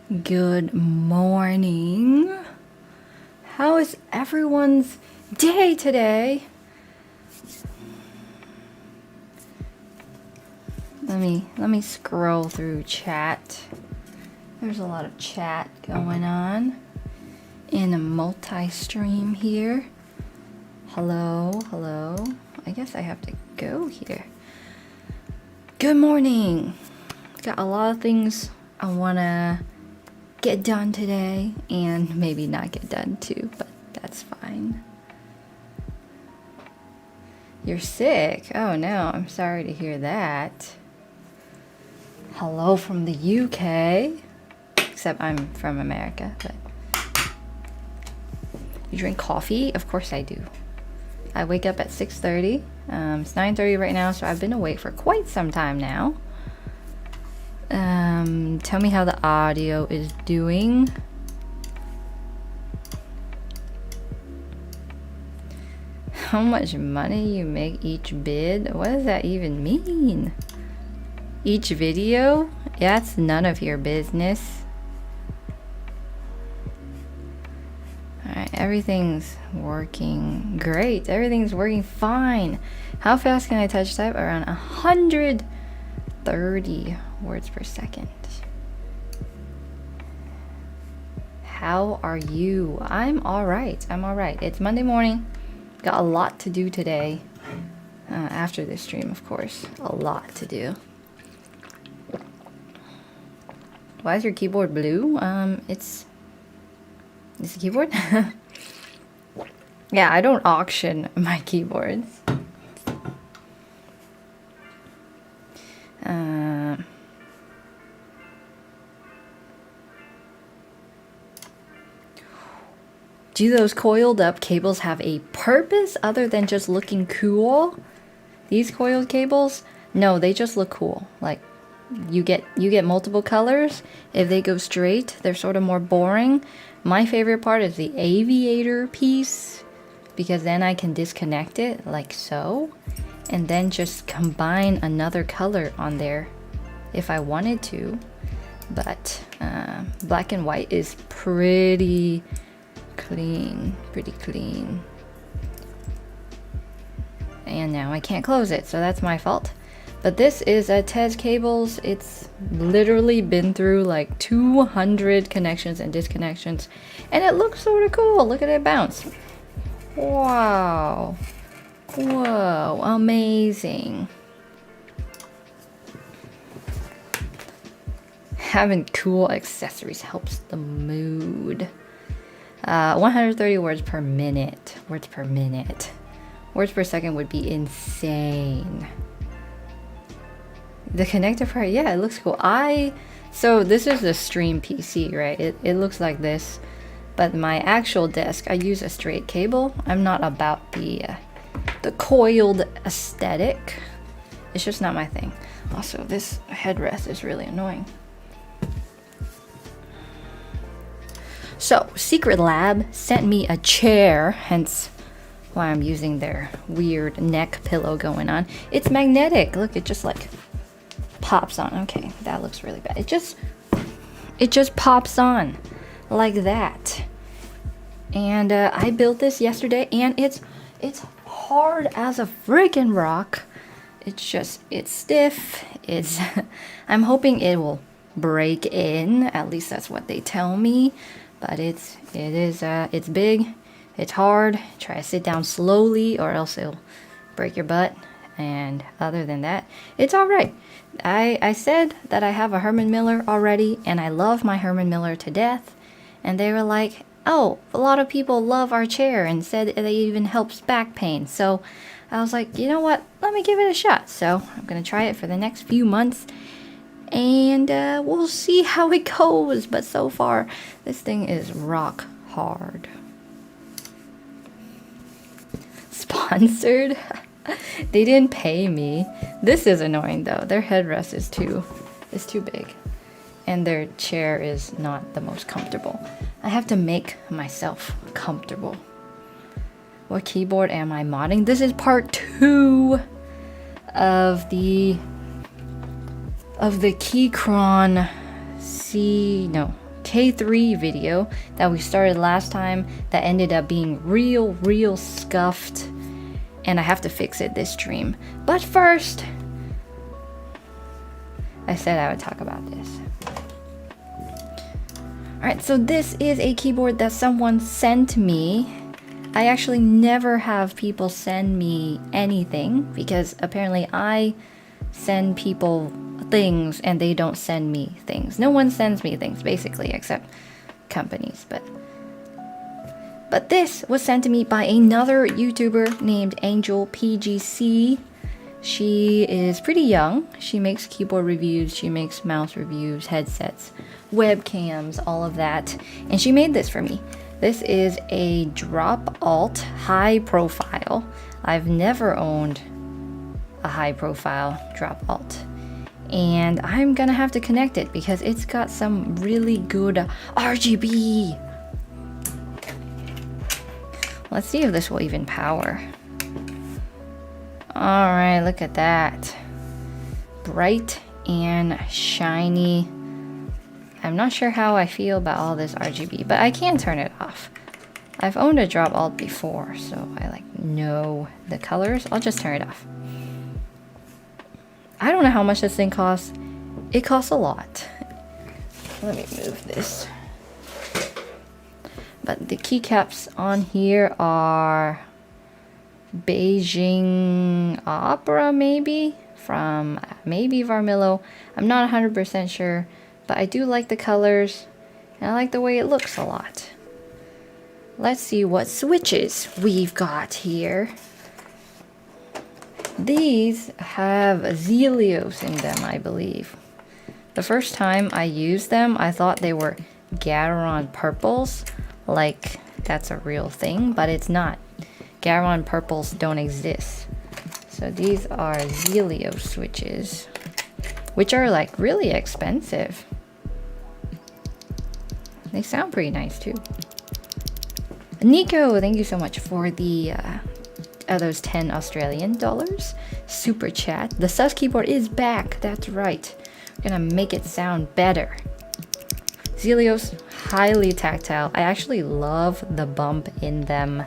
Good morning. How is everyone's day today? Let me scroll through chat. There's a lot of chat going on in a multi-stream here. Hello. I guess I have to go here. Good morning. Got a lot of things I wanna get done today, and maybe not get done too, but that's fine. You're sick? Oh no, I'm sorry to hear that. Hello from the UK. Except I'm from America, but... You drink coffee? Of course I do. I wake up at 6:30. It's 9:30 right now, so I've been awake for quite some time now. Tell me how the audio is doing. How much money you make each bid? What does that even mean? Each video? That's none of your business. Alright, everything's working great. Everything's working fine. How fast can I touch type? Around 130 words per second. How are you? I'm alright. It's Monday morning. Got a lot to do today. After this stream, of course. A lot to do. Why is your keyboard blue? It's a keyboard? Yeah, I don't auction my keyboards. Do those coiled up cables have a purpose other than just looking cool? These coiled cables? No, they just look cool. Like, you get multiple colors. If they go straight, they're sort of more boring. My favorite part is the aviator piece, because then I can disconnect it like so, and then just combine another color on there if I wanted to. But black and white is pretty clean. And now I can't close it, so that's my fault. But this is a Tez cables. It's literally been through like 200 connections and disconnections, and it looks sort of cool. Look at it bounce. Wow. Whoa, amazing. Having cool accessories helps the mood. 130 words per minute. Words per second would be insane. The connector part, yeah, it looks cool. So this is the stream PC, right? It looks like this, but my actual desk, I use a straight cable. I'm not about the coiled aesthetic. It's just not my thing. Also, this headrest is really annoying. So, Secret Lab sent me a chair, hence why I'm using their weird neck pillow going on. It's magnetic. Look, it just like pops on. Okay, that looks really bad. It just pops on like that. And I built this yesterday, and it's hard as a freaking rock. It's stiff. I'm hoping it will break in. At least that's what they tell me. But it's big. It's hard. Try to sit down slowly, or else it'll break your butt. And other than that, it's all right. I said that I have a Herman Miller already, and I love my Herman Miller to death. And they were like, oh, a lot of people love our chair, and said it even helps back pain. So I was like, you know what? Let me give it a shot. So I'm going to try it for the next few months, and we'll see how it goes. But so far, this thing is rock hard. Sponsored? They didn't pay me. This is annoying though. Their headrest is too big, and their chair is not the most comfortable. I have to make myself comfortable. What keyboard am I modding? This is part 2 of the Keychron K3 video that we started last time that ended up being real scuffed, and I have to fix it this stream. But first, I said I would talk about this. Alright, so this is a keyboard that someone sent me. I actually never have people send me anything because apparently I send people things and they don't send me things. No one sends me things basically except companies, but this was sent to me by another YouTuber named Angel PGC. She is pretty young. She makes keyboard reviews, she makes mouse reviews, headsets, webcams, all of that. And she made this for me. This is a drop alt high profile. I've never owned a high profile drop alt. And I'm gonna have to connect it because it's got some really good RGB. Let's see if this will even power. Alright, look at that. Bright and shiny. I'm not sure how I feel about all this RGB, but I can turn it off. I've owned a drop alt before, so I like know the colors. I'll just turn it off. I don't know how much this thing costs. It costs a lot. Let me move this. But the keycaps on here are Beijing Opera, maybe? From maybe Varmillo. I'm not 100% sure, but I do like the colors, and I like the way it looks a lot. Let's see what switches we've got here. These have Zelios in them, I believe. The first time I used them, I thought they were Gateron purples, like that's a real thing, but it's not. Gateron purples don't exist. So these are Zelios switches, which are like really expensive. They sound pretty nice too. Nico, thank you so much for the those 10 Australian dollars super chat. The sus keyboard is back, that's right. We're gonna make it sound better. Zelios, highly tactile. I actually love the bump in them.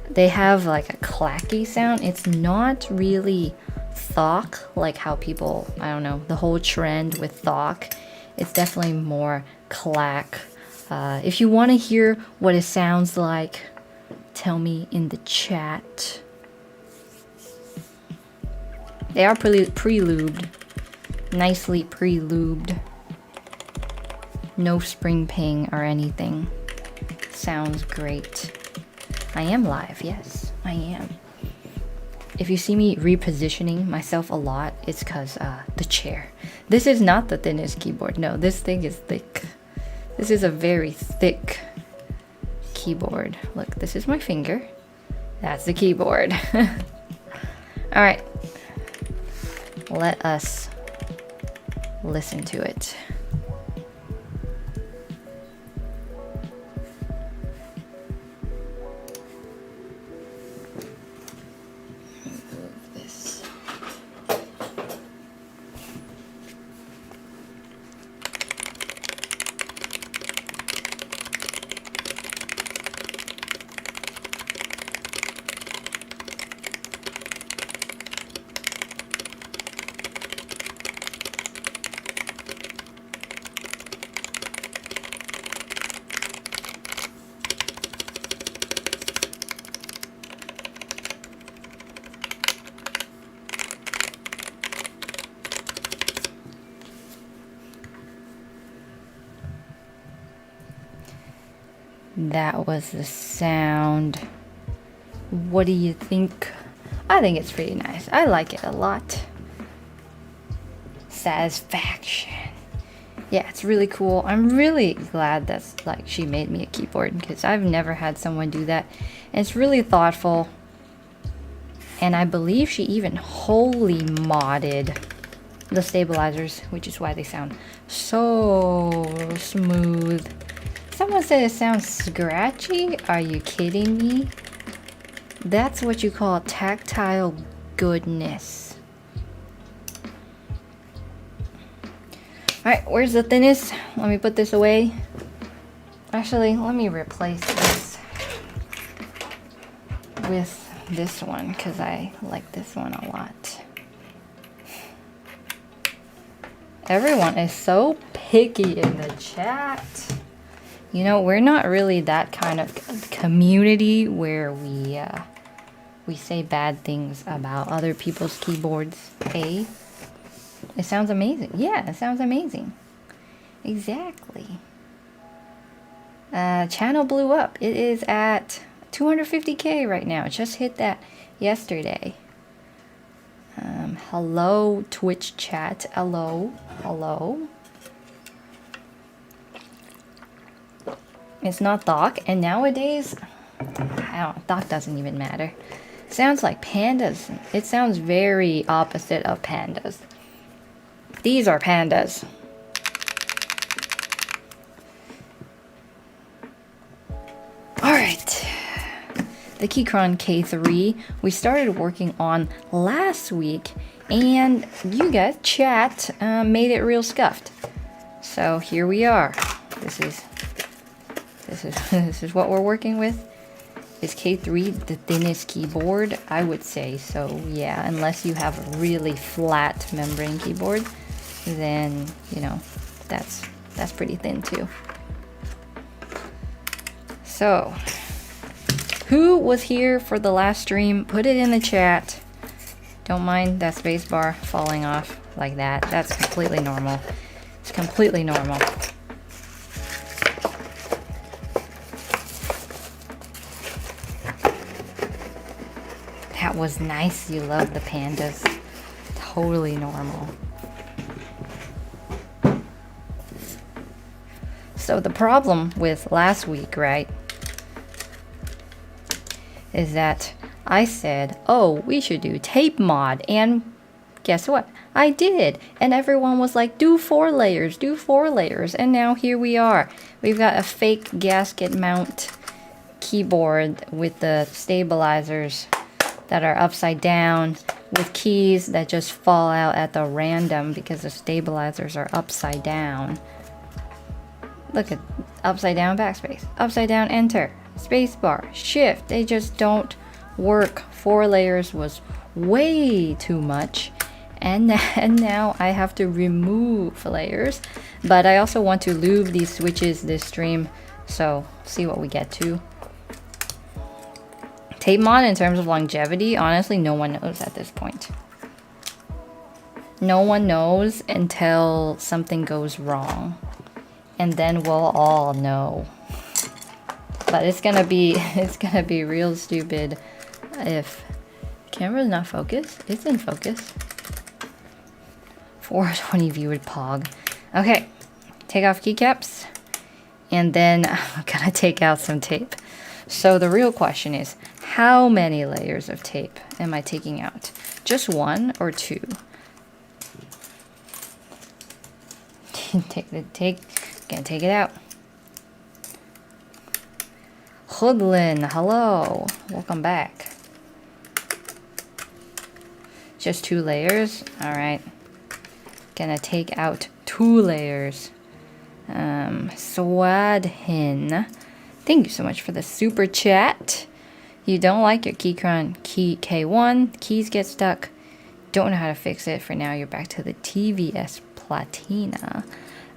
They have like a clacky sound. It's not really thok like how people, I don't know, the whole trend with thok. It's definitely more clack. If you want to hear what it sounds like, tell me in the chat. They are pre-lubed. Nicely pre-lubed. No spring ping or anything. Sounds great. I am live, yes, I am. If you see me repositioning myself a lot, it's because the chair. This is not the thinnest keyboard. No, this thing is thick. This is a very thick keyboard. Look, this is my finger. That's the keyboard. Alright. Let us listen to it. That was the sound. What do you think? I think it's pretty nice. I like it a lot. Satisfaction. Yeah, it's really cool. I'm really glad that's like she made me a keyboard because I've never had someone do that. And it's really thoughtful. And I believe she even wholly modded the stabilizers, which is why they sound so smooth. Someone said it sounds scratchy. Are you kidding me? That's what you call tactile goodness. Alright, where's the thinnest? Let me put this away. Actually, let me replace this with this one because I like this one a lot. Everyone is so picky in the chat. You know, we're not really that kind of community where we say bad things about other people's keyboards. It sounds amazing. Yeah, it sounds amazing. Exactly. Channel blew up. It is at 250K right now. Just hit that yesterday. Hello, Twitch chat. Hello. Hello. It's not Doc, and nowadays, Doc doesn't even matter. Sounds like pandas. It sounds very opposite of pandas. These are pandas. Alright. The Keychron K3 we started working on last week, and you guys, chat, made it real scuffed. So here we are. This is what we're working with. Is K3 the thinnest keyboard? I would say so, yeah. Unless you have a really flat membrane keyboard, then, you know, that's pretty thin too. So, who was here for the last stream? Put it in the chat. Don't mind that space bar falling off like that. That's completely normal. It's completely normal. That was nice. You love the pandas. Totally normal. So the problem with last week, right, is that I said, oh, we should do tape mod, and guess what? I did, and everyone was like, do 4 layers, do 4 layers, and now here we are. We've got a fake gasket mount keyboard with the stabilizers that are upside down, with keys that just fall out at the random because the stabilizers are upside down. Look at upside down backspace, upside down enter, spacebar, shift. They just don't work. 4 layers was way too much, and now I have to remove layers. But I also want to lube these switches this stream, so see what we get to. Tape mod in terms of longevity, honestly, no one knows at this point. No one knows until something goes wrong, and then we'll all know. But it's gonna be real stupid if camera's not focused. It's in focus. 420 viewed pog. Okay, take off keycaps, and then I'm gonna take out some tape. So the real question is, how many layers of tape am I taking out? Just 1 or 2? Gonna take it out. Hoodlin, hello, welcome back. Just 2 layers, all right. Gonna take out 2 layers. Swadhin, thank you so much for the super chat. You don't like your Keychron K1, keys get stuck, don't know how to fix it. For now, you're back to the TVS Platina.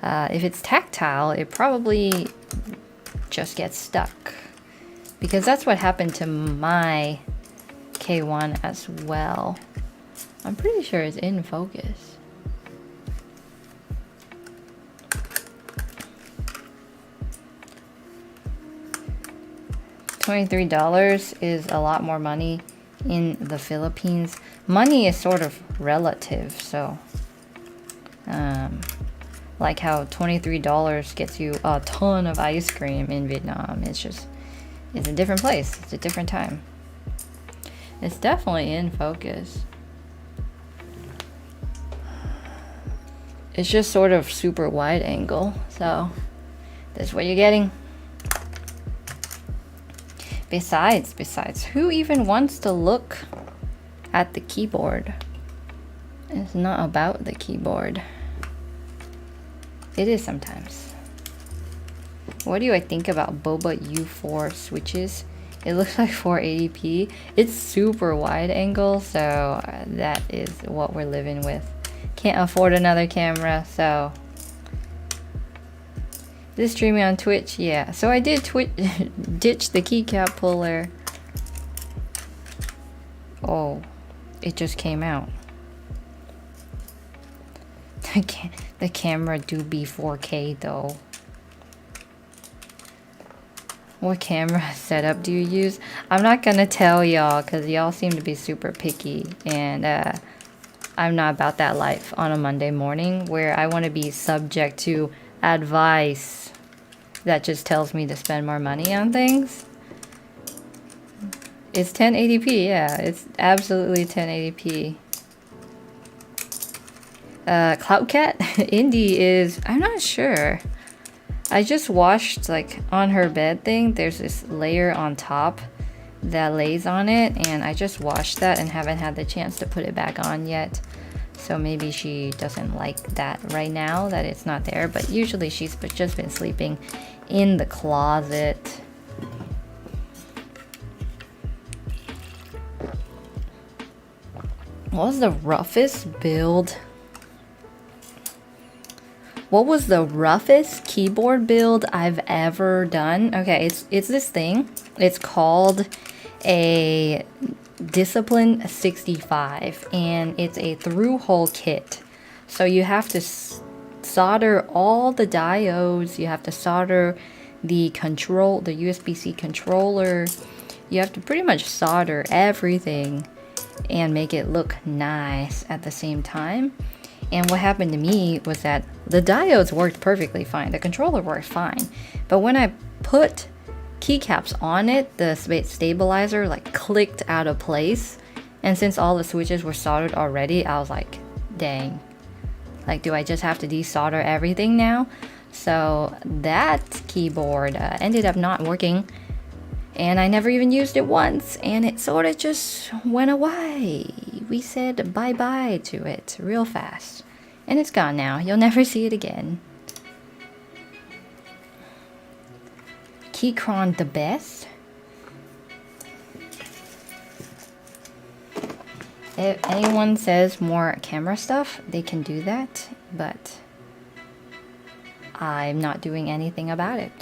If it's tactile, it probably just gets stuck, because that's what happened to my K1 as well. I'm pretty sure it's in focus. $23 is a lot more money in the Philippines. Money is sort of relative, so like how $23 gets you a ton of ice cream in Vietnam. It's a different place. It's a different time. It's definitely in focus. It's just sort of super wide angle, so that's what you're getting. Besides, who even wants to look at the keyboard? It's not about the keyboard. It is sometimes. What do I think about Boba U4 switches? It looks like 480p. It's super wide angle, so that is what we're living with. Can't afford another camera, so. This streaming on Twitch, yeah. So I did ditch the keycap puller. Oh, it just came out. The camera do be 4K though. What camera setup do you use? I'm not gonna tell y'all because y'all seem to be super picky, and I'm not about that life on a Monday morning where I want to be subject to advice that just tells me to spend more money on things. It's 1080p, yeah, it's absolutely 1080p. Cloutcat? Indy is, I'm not sure. I just washed, like, on her bed thing, there's this layer on top that lays on it, and I just washed that and haven't had the chance to put it back on yet. So maybe she doesn't like that right now, that it's not there, but usually she's just been sleeping in the closet. What was the roughest build? What was the roughest keyboard build I've ever done? Okay, it's this thing. It's called a Discipline 65, and it's a through-hole kit. So you have to solder all the diodes. You have to solder the USB-C controller. You have to pretty much solder everything and make it look nice at the same time. And what happened to me was that the diodes worked perfectly fine. The controller worked fine. But when I put keycaps on it, the stabilizer like clicked out of place. And since all the switches were soldered already, I was like, dang. Like, do I just have to desolder everything now? So that keyboard ended up not working. And I never even used it once. And it sort of just went away. We said bye-bye to it real fast. And it's gone now. You'll never see it again. Keychron the best? If anyone says more camera stuff, they can do that. But I'm not doing anything about it.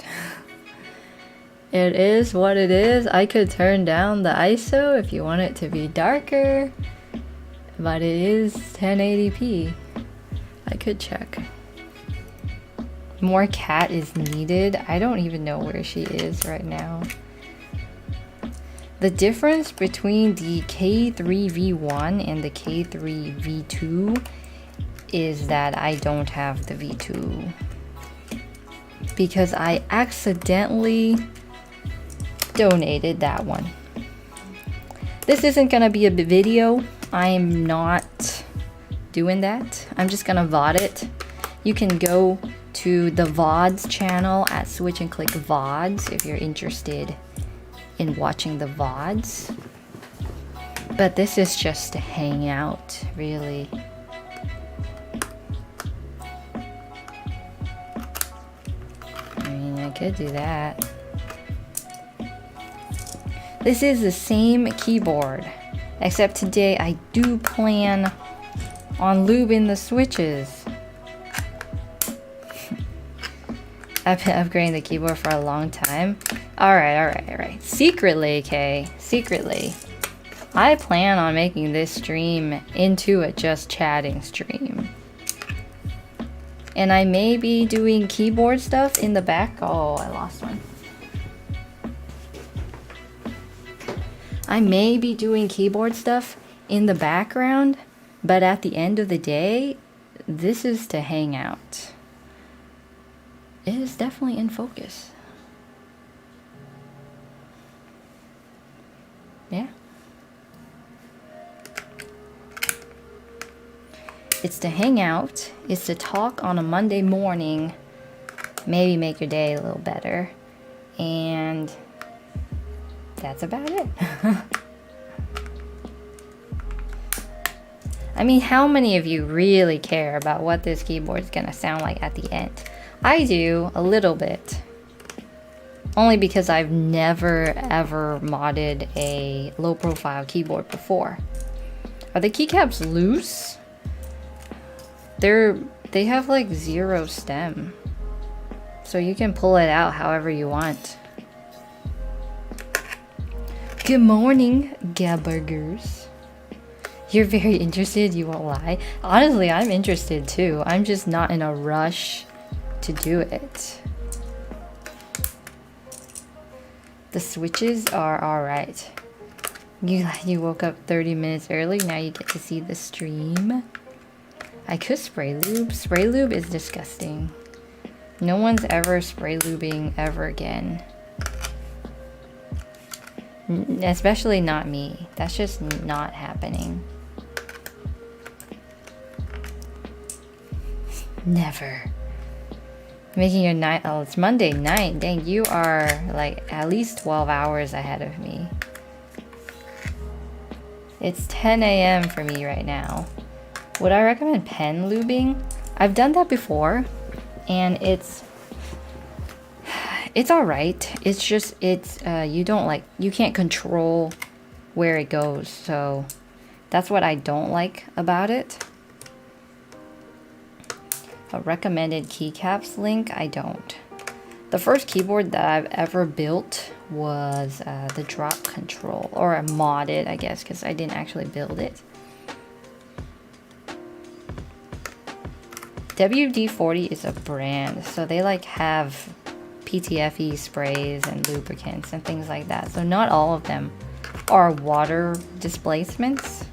It is what it is. I could turn down the ISO if you want it to be darker. But it is 1080p. I could check. More cat is needed. I don't even know where she is right now. The difference between the K3V1 and the K3V2 is that I don't have the V2. Because I accidentally donated that one. This isn't gonna be a video. I'm not doing that. I'm just gonna VOD it. You can go to the VODs channel at Switch and Click VODs if you're interested in watching the VODs. But this is just to hang out, really. I mean, I could do that. This is the same keyboard, except today I do plan on lubing the switches. I've been upgrading the keyboard for a long time. Alright. Secretly, Kay, secretly, I plan on making this stream into a just chatting stream. And I may be doing keyboard stuff in the back. Oh, I lost one. I may be doing keyboard stuff in the background, but at the end of the day, this is to hang out. It is definitely in focus. Yeah. It's to hang out. It's to talk on a Monday morning. Maybe make your day a little better. And that's about it. I mean, how many of you really care about what this keyboard is gonna sound like at the end? I do, a little bit. Only because I've never ever modded a low profile keyboard before. Are the keycaps loose? They have like 0 stem. So you can pull it out however you want. Good morning, Gaburgers. You're very interested, you won't lie. Honestly, I'm interested too. I'm just not in a rush to do it. The switches are alright. You woke up 30 minutes early, now you get to see the stream. I could spray lube. Spray lube is disgusting. No one's ever spray lubing ever again. Especially not me. That's just not happening. Never. Making your night. Oh, it's Monday night. Dang, you are like at least 12 hours ahead of me. It's 10 a.m. for me right now. Would I recommend pen lubing? I've done that before, and it's alright. It's just you can't control where it goes, so that's what I don't like about it. A recommended keycaps link, I don't. The first keyboard that I've ever built was the drop control, or I modded, I guess, because I didn't actually build it. WD-40 is a brand, so they like have PTFE sprays and lubricants and things like that. So not all of them are water displacements.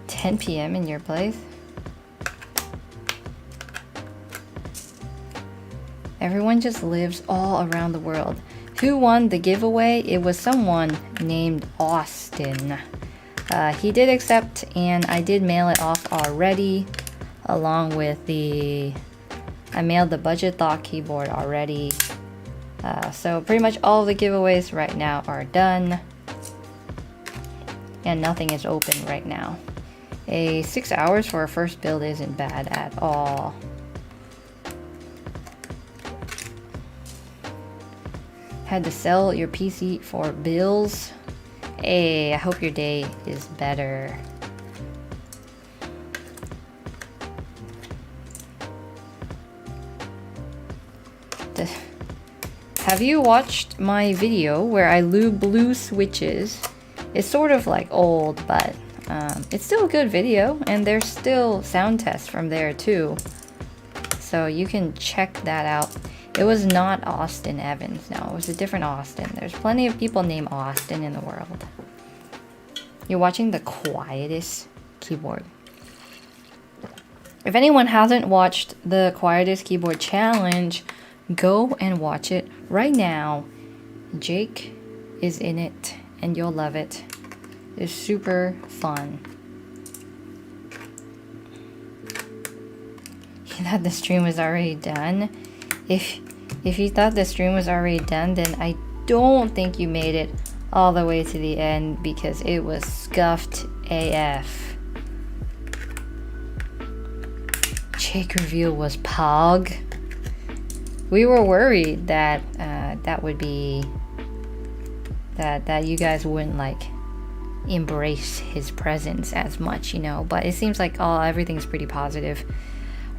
10 p.m. in your place? Everyone just lives all around the world. Who won the giveaway? It was someone named Austin. He did accept, and I did mail it off already, along with I mailed the Budget Thought keyboard already. So pretty much all of the giveaways right now are done, and nothing is open right now. 6 hours for a first build isn't bad at all. Had to sell your PC for bills. Hey, I hope your day is better. Have you watched my video where I lube blue switches? It's sort of like old, but it's still a good video, and there's still sound tests from there too. So you can check that out. It was not Austin Evans, no, it was a different Austin. There's plenty of people named Austin in the world. You're watching the quietest keyboard. If anyone hasn't watched the quietest keyboard challenge, go and watch it right now. Jake is in it, and you'll love it. It's super fun. You thought the stream was already done? If you thought the stream was already done, then I don't think you made it all the way to the end, because it was scuffed AF. Jake reveal was Pog. We were worried that that would be that you guys wouldn't like embrace his presence as much, you know, but it seems like everything's pretty positive.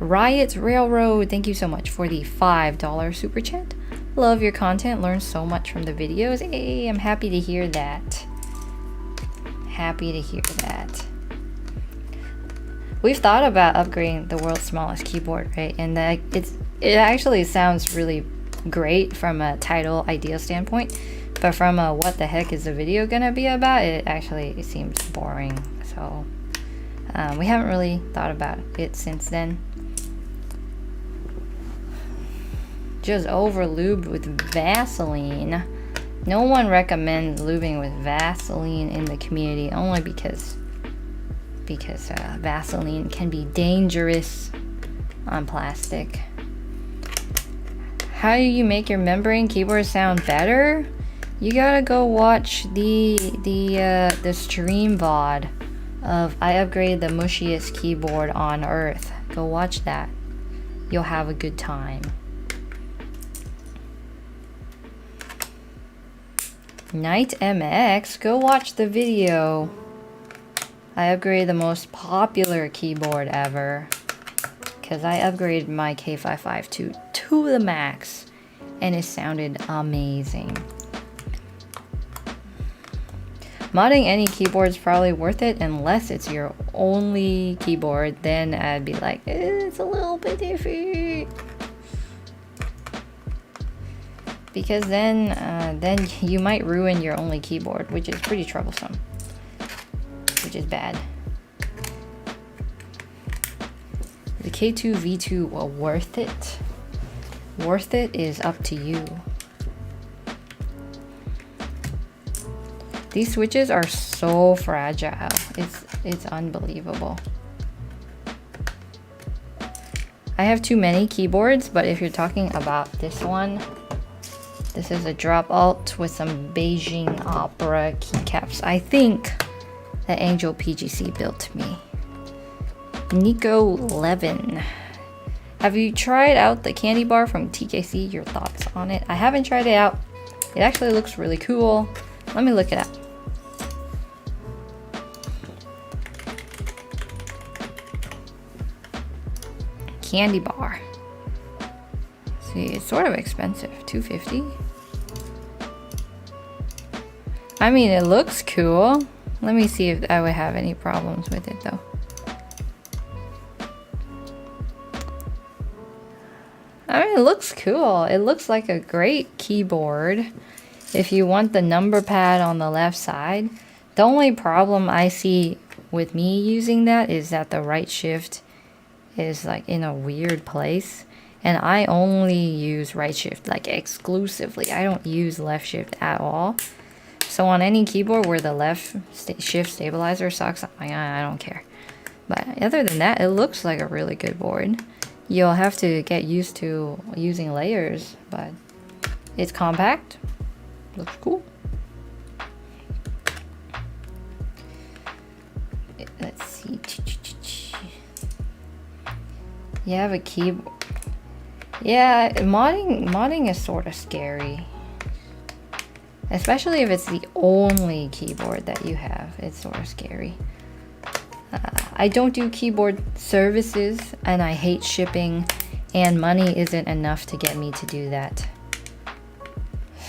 Riot Railroad, thank you so much for the $5 super chat. Love your content, learn so much from the videos. Hey, I'm happy to hear that. Happy to hear that. We've thought about upgrading the world's smallest keyboard, right? And it actually sounds really great from a title idea standpoint, but from a what the heck is the video gonna be about, it seems boring. So we haven't really thought about it since then. Just over lubed with Vaseline. No one recommends lubing with Vaseline in the community, only because Vaseline can be dangerous on plastic. How do you make your membrane keyboard sound better? You gotta go watch the stream VOD of I upgraded the mushiest keyboard on earth. Go watch that. You'll have a good time. Knight MX, go watch the video. I upgraded the most popular keyboard ever. Because I upgraded my K552 to the max. And it sounded amazing. Modding any keyboard is probably worth it unless it's your only keyboard. Then I'd be like, it's a little bit iffy. Because then you might ruin your only keyboard, which is pretty troublesome. Which is bad. The K2 V2 worth it? Worth it is up to you. These switches are so fragile. It's unbelievable. I have too many keyboards, but if you're talking about this one, this is a drop alt with some Beijing Opera keycaps. I think that Angel PGC built me. Nico Levin. Have you tried out the candy bar from TKC? Your thoughts on it? I haven't tried it out. It actually looks really cool. Let me look it up. Candy bar. See, it's sort of expensive. $250. I mean, it looks cool. Let me see if I would have any problems with it though. I mean, it looks cool. It looks like a great keyboard. If you want the number pad on the left side. The only problem I see with me using that is that the right shift is like in a weird place. And I only use right shift like exclusively. I don't use left shift at all. So on any keyboard where the left shift stabilizer sucks, I'm like, I don't care. But other than that, it looks like a really good board. You'll have to get used to using layers, but it's compact. Looks cool. Let's see. You have a keyboard. Yeah, modding is sort of scary. Especially if it's the only keyboard that you have. It's sort of scary. I don't do keyboard services, and I hate shipping, and money isn't enough to get me to do that.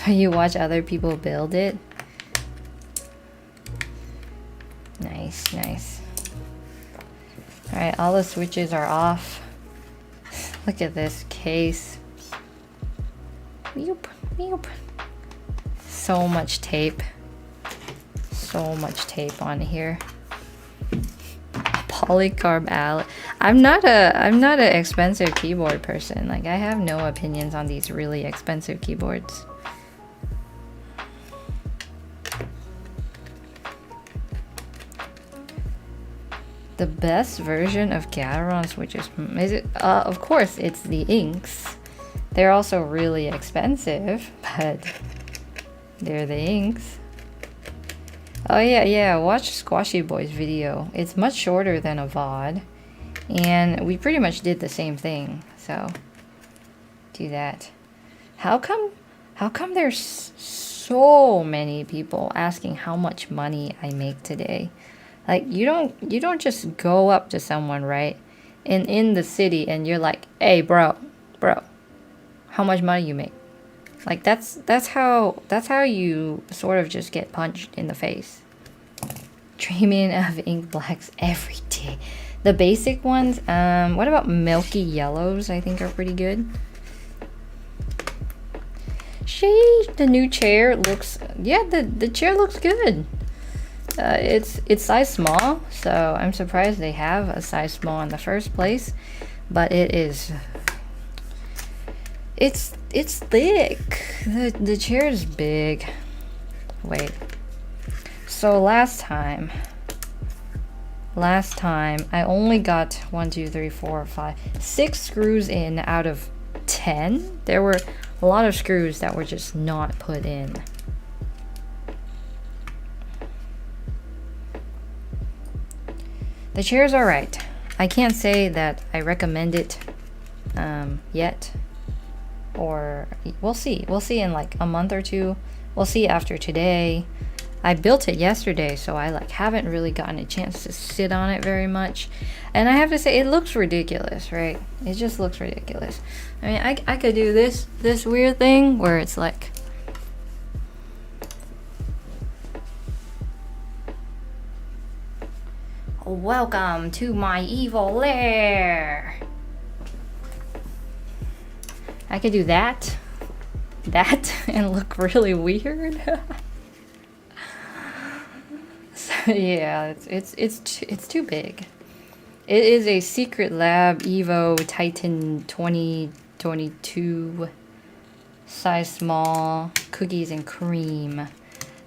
You watch other people build it. Nice, nice. Alright, all the switches are off. Look at this case. Meep, meep. So much tape. So much tape on here. Polycarb Al. I'm not an expensive keyboard person. Like, I have no opinions on these really expensive keyboards. The best version of Gateron switches is it? Of course, it's the inks. They're also really expensive, but they're the inks. Oh yeah, watch Squashy Boy's video. It's much shorter than a VOD, and we pretty much did the same thing. So do that. How come there's so many people asking how much money I make today? Like, you don't just go up to someone, right, in the city, and you're like, hey bro, how much money you make? Like, that's how you sort of just get punched in the face. Dreaming of ink blacks every day. The basic ones, what about milky yellows? I think are pretty good. Sheesh, the new chair looks, yeah, the chair looks good. It's size small, so I'm surprised they have a size small in the first place, but it's thick. The chair is big. Wait. So last time I only got 6 screws in out of 10. There were a lot of screws that were just not put in. The chair's alright. I can't say that I recommend it yet. Or we'll see. We'll see in like a month or two. We'll see after today. I built it yesterday, so I like haven't really gotten a chance to sit on it very much. And I have to say, it looks ridiculous, right? It just looks ridiculous. I mean, I could do this weird thing where it's like, welcome to my evil lair. I could do that, and look really weird. So yeah, it's too big. It is a Secret Lab Evo Titan 2022, size small, cookies and cream.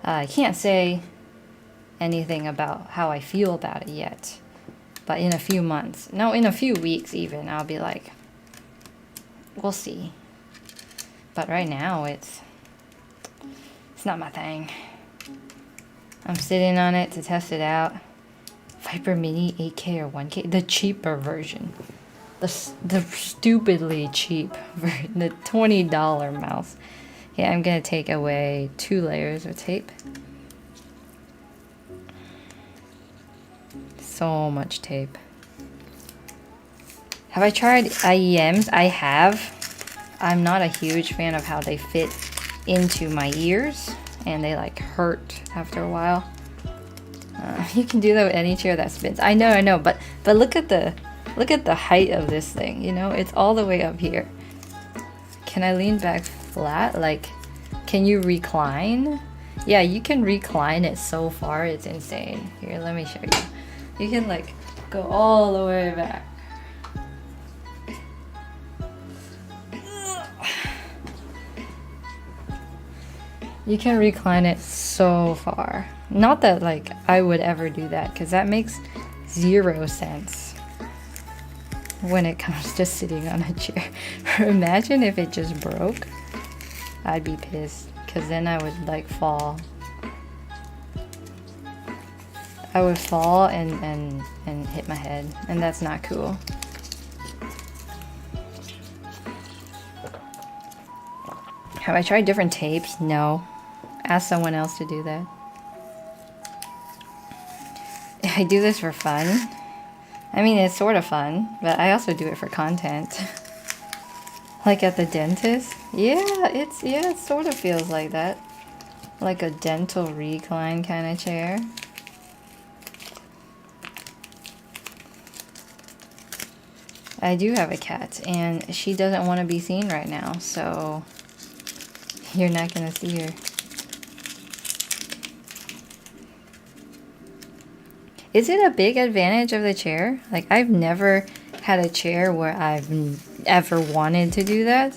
I can't say anything about how I feel about it yet, but in a few months, no, in a few weeks even, I'll be like, we'll see. But right now, it's not my thing. I'm sitting on it to test it out. Viper Mini 8K or 1K, the cheaper version, the stupidly cheap version, the $20 mouse. Yeah, I'm gonna take away 2 layers of tape. So much tape. Have I tried IEMs? I have. I'm not a huge fan of how they fit into my ears, and they like hurt after a while. You can do that with any chair that spins. I know, but look at the height of this thing. You know, it's all the way up here. Can I lean back flat? Like, can you recline? Yeah, you can recline it so far. It's insane. Here, let me show you. You can like go all the way back. You can recline it so far. Not that like I would ever do that, because that makes 0 sense when it comes to sitting on a chair. Imagine if it just broke. I'd be pissed, because then I would like fall. I would fall and hit my head, and that's not cool. Have I tried different tapes? No. Ask someone else to do that. I do this for fun. I mean, it's sort of fun, but I also do it for content. Like at the dentist. Yeah, it sort of feels like that. Like a dental recline kind of chair. I do have a cat, and she doesn't want to be seen right now, so you're not gonna see her. Is it a big advantage of the chair? Like, I've never had a chair where I've ever wanted to do that.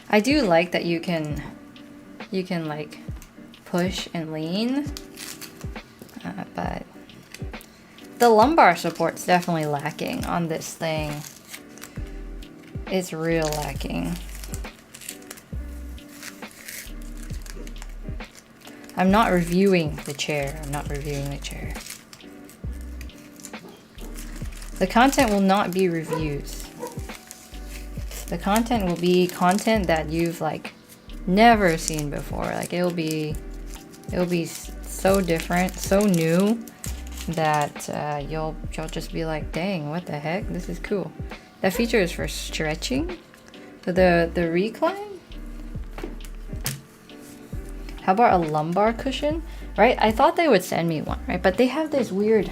I do like that you can like push and lean, but the lumbar support's definitely lacking on this thing. It's real lacking. I'm not reviewing the chair. The content will not be reviews. The content will be content that you've like never seen before. Like it'll be so different, so new that you'll just be like, dang, what the heck? This is cool. That feature is for stretching. The recline. How about a lumbar cushion? Right? I thought they would send me one, right? But they have this weird...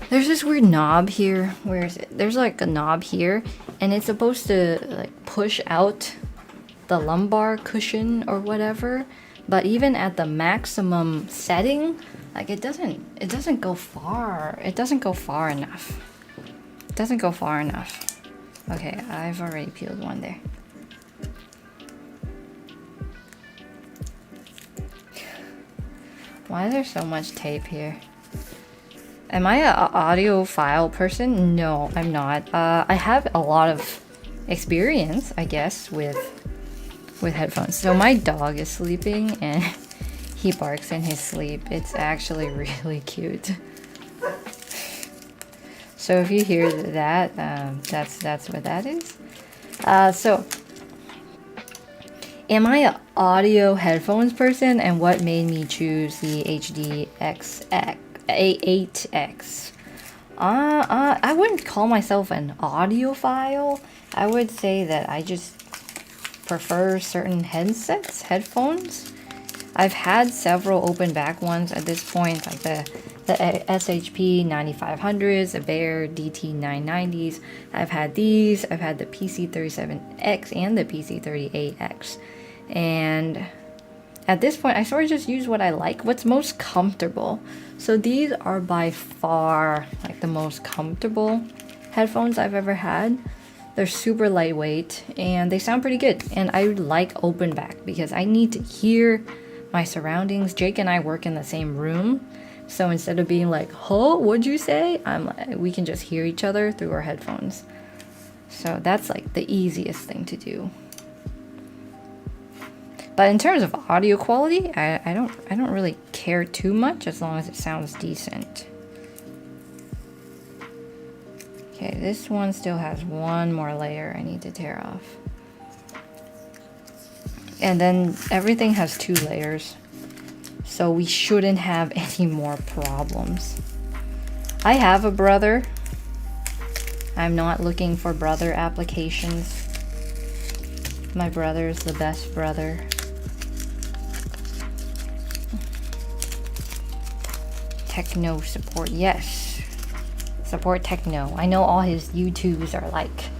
There's this weird knob here. Where is it? There's like a knob here, and it's supposed to like push out the lumbar cushion or whatever. But even at the maximum setting, like it doesn't go far. It doesn't go far enough. It doesn't go far enough. Okay, I've already peeled one there. Why is there so much tape here? Am I an audiophile person? No, I'm not. I have a lot of experience, I guess, with headphones. So my dog is sleeping and he barks in his sleep. It's actually really cute. So if you hear that, that's what that is. So am I an audio headphones person, and what made me choose the A8X? I wouldn't call myself an audiophile. I would say that I just prefer certain headphones. I've had several open back ones at this point, like the SHP 9500s, the Bear DT990s. I've had these. I've had the PC37X and the PC38X. And at this point, I sort of just use what I like, what's most comfortable. So these are by far like the most comfortable headphones I've ever had. They're super lightweight and they sound pretty good. And I like open back because I need to hear my surroundings. Jake and I work in the same room. So instead of being like, "Huh, what'd you say?" we can just hear each other through our headphones. So that's like the easiest thing to do. But in terms of audio quality, I don't really care too much as long as it sounds decent. Okay, this one still has one more layer I need to tear off. And then everything has 2 layers. So we shouldn't have any more problems. I have a brother. I'm not looking for brother applications. My brother is the best brother. Techno support, yes. Support techno. I know all his YouTubes are like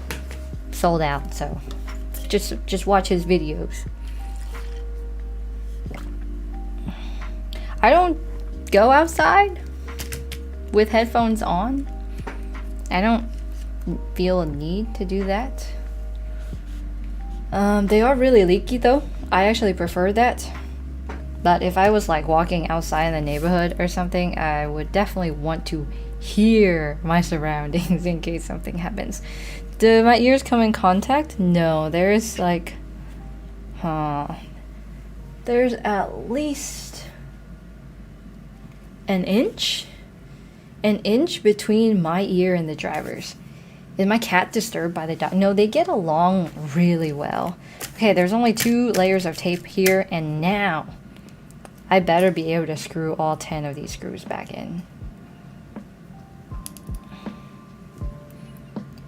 sold out, so just watch his videos. I don't go outside with headphones on. I don't feel a need to do that. They are really leaky though. I actually prefer that. But if I was like walking outside in the neighborhood or something, I would definitely want to hear my surroundings in case something happens. Do my ears come in contact? No, there's like, there's at least an inch between my ear and the driver's. Is my cat disturbed by the dog? No, they get along really well. Okay, there's only 2 layers of tape here, and now I better be able to screw all 10 of these screws back in.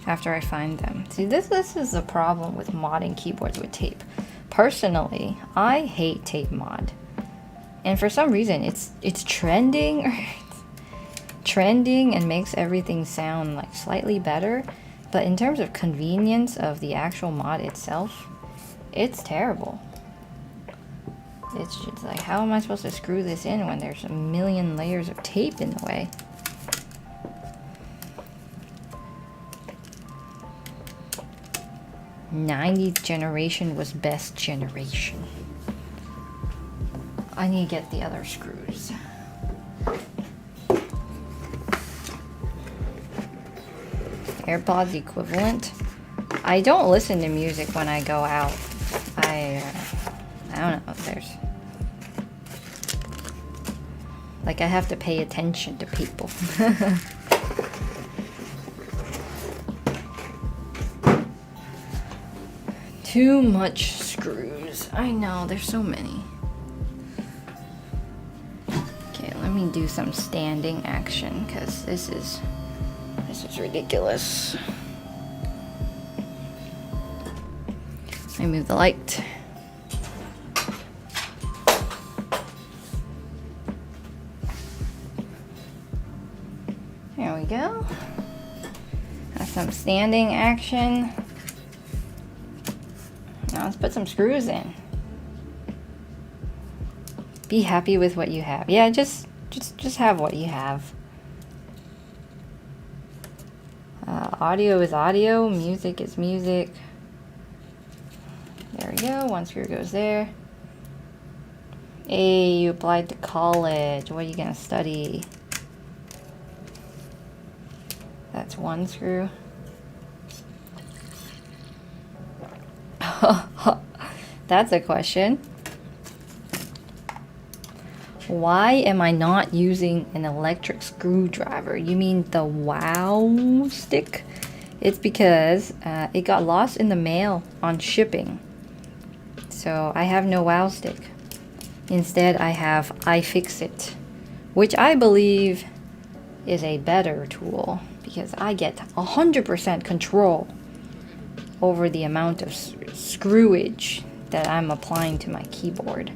After I find them. See, this is the problem with modding keyboards with tape. Personally, I hate tape mod. And for some reason, it's trending. Trending and makes everything sound like slightly better, but in terms of convenience of the actual mod itself, it's terrible. It's just like, how am I supposed to screw this in when there's a million layers of tape in the way? '90th generation was best generation. I need to get the other screws. AirPods equivalent. I don't listen to music when I go out. I don't know. There's like I have to pay attention to people. Too much screws. I know, there's so many. Okay, let me do some standing action because this is ridiculous. Let me move the light. There we go. Have some standing action. Now let's put some screws in. Be happy with what you have. Yeah, just have what you have. Audio is audio, music is music. There we go, 1 screw goes there. Hey, you applied to college. What are you gonna study? That's 1 screw. That's a question. Why am I not using an electric screwdriver? You mean the wow stick? It's because it got lost in the mail on shipping. So I have no wow stick. Instead, I have iFixit, which I believe is a better tool because I get 100% control over the amount of screwage that I'm applying to my keyboard.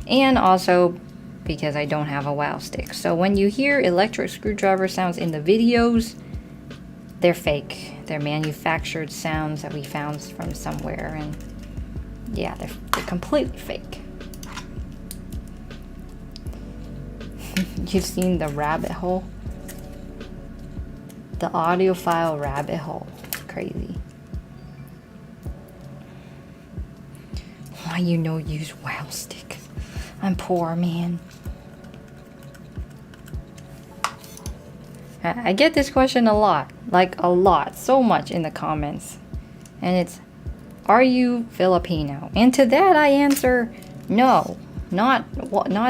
And also because I don't have a wow stick. So when you hear electric screwdriver sounds in the videos, they're fake. They're manufactured sounds that we found from somewhere, and yeah, they're completely fake. You've seen the rabbit hole? The audiophile rabbit hole. Crazy. Why you no use wow stick? I'm poor, man. I get this question a lot. Like a lot. So much in the comments. And it's, are you Filipino? And to that I answer, no. Not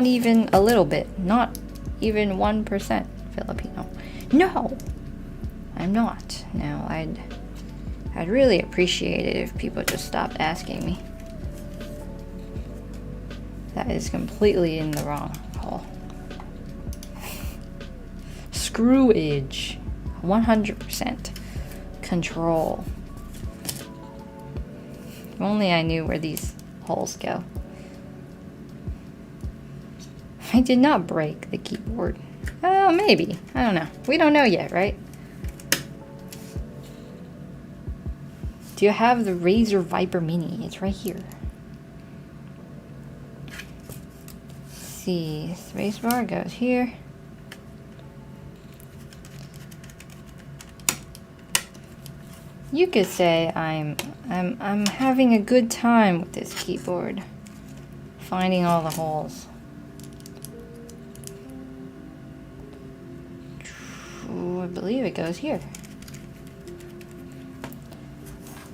even a little bit. Not even 1% Filipino. No. I'm not. Now, I'd really appreciate it if people just stopped asking me. That is completely in the wrong hole. Screwage. 100% control. If only I knew where these holes go. I did not break the keyboard. Oh, maybe. I don't know. We don't know yet, right? Do you have the Razer Viper Mini? It's right here. Let's see, spacebar goes here. You could say I'm having a good time with this keyboard, finding all the holes. I believe it goes here.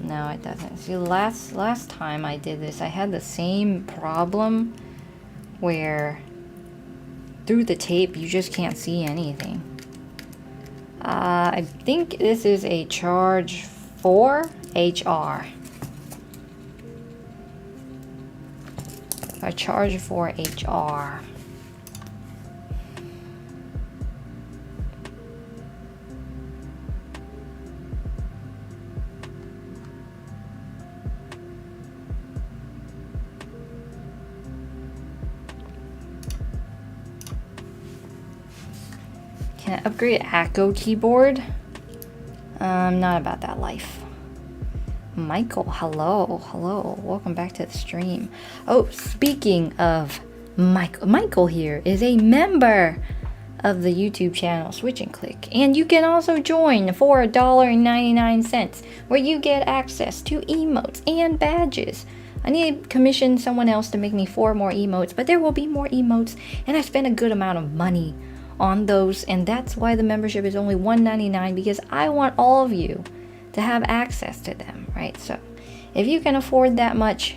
No, it doesn't. See, last time I did this, I had the same problem where through the tape you just can't see anything. I think this is a charge 4 HR. A charge 4 HR. Can I upgrade Echo keyboard? Not about that life. Michael, hello. Welcome back to the stream. Oh, speaking of Michael here is a member of the YouTube channel Switch and Click. And you can also join for $1.99 where you get access to emotes and badges. I need to commission someone else to make me 4 more emotes, but there will be more emotes, and I spent a good amount of money on those, and that's why the membership is only $1.99, because I want all of you to have access to them, right? So if you can afford that much,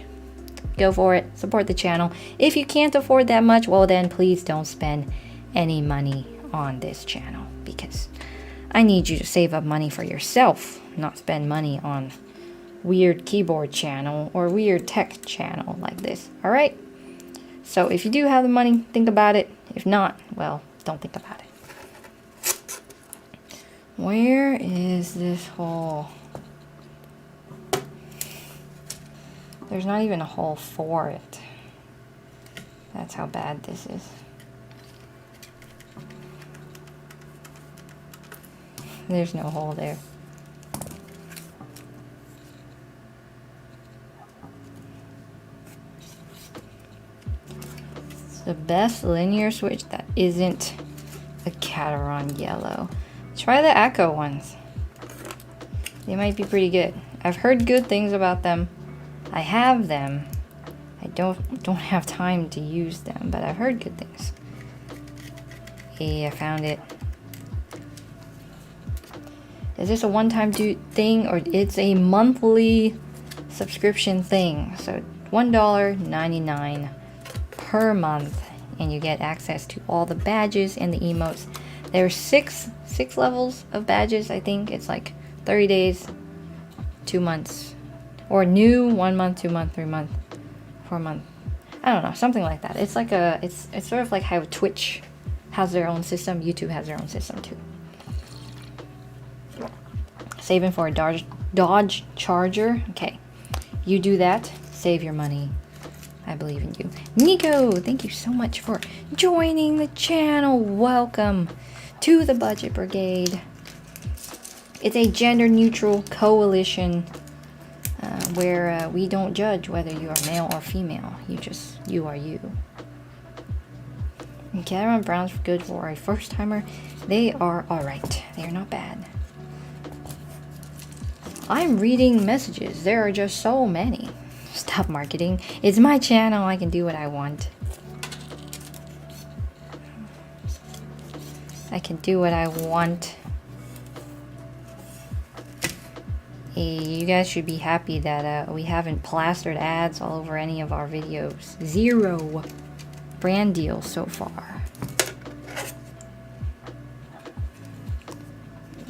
go for it. Support the channel. If you can't afford that much, well then please don't spend any money on this channel, because I need you to save up money for yourself, not spend money on weird keyboard channel or weird tech channel like this. All right, so if you do have the money, think about it. If not, well, don't think about it. Where is this hole? There's not even a hole for it. That's how bad this is. There's no hole there. It's the best linear switch that isn't a Cateron yellow. Try the Echo ones. They might be pretty good. I've heard good things about them. I have them. I don't have time to use them, but I've heard good things. Hey, I found it. Is this a one-time thing, or it's a monthly subscription thing? So $1.99 per month, and you get access to all the badges and the emotes. There's six levels of badges. I think it's like 30 days, 2 months, or new, 1 month, 2 month, 3 month, 4 month. I don't know, something like that. It's like it's sort of like how Twitch has their own system. YouTube has their own system too. Saving for a Dodge Charger. Okay, you do that. Save your money. I believe in you. Nico, thank you so much for joining the channel. Welcome to the Budget Brigade. It's a gender-neutral coalition where we don't judge whether you are male or female. You are you. Cameron Brown's good for a first-timer. They are alright. They are not bad. I'm reading messages. There are just so many. Stop marketing. It's my channel. I can do what I want. I can do what I want. You guys should be happy that we haven't plastered ads all over any of our videos. 0 brand deals so far.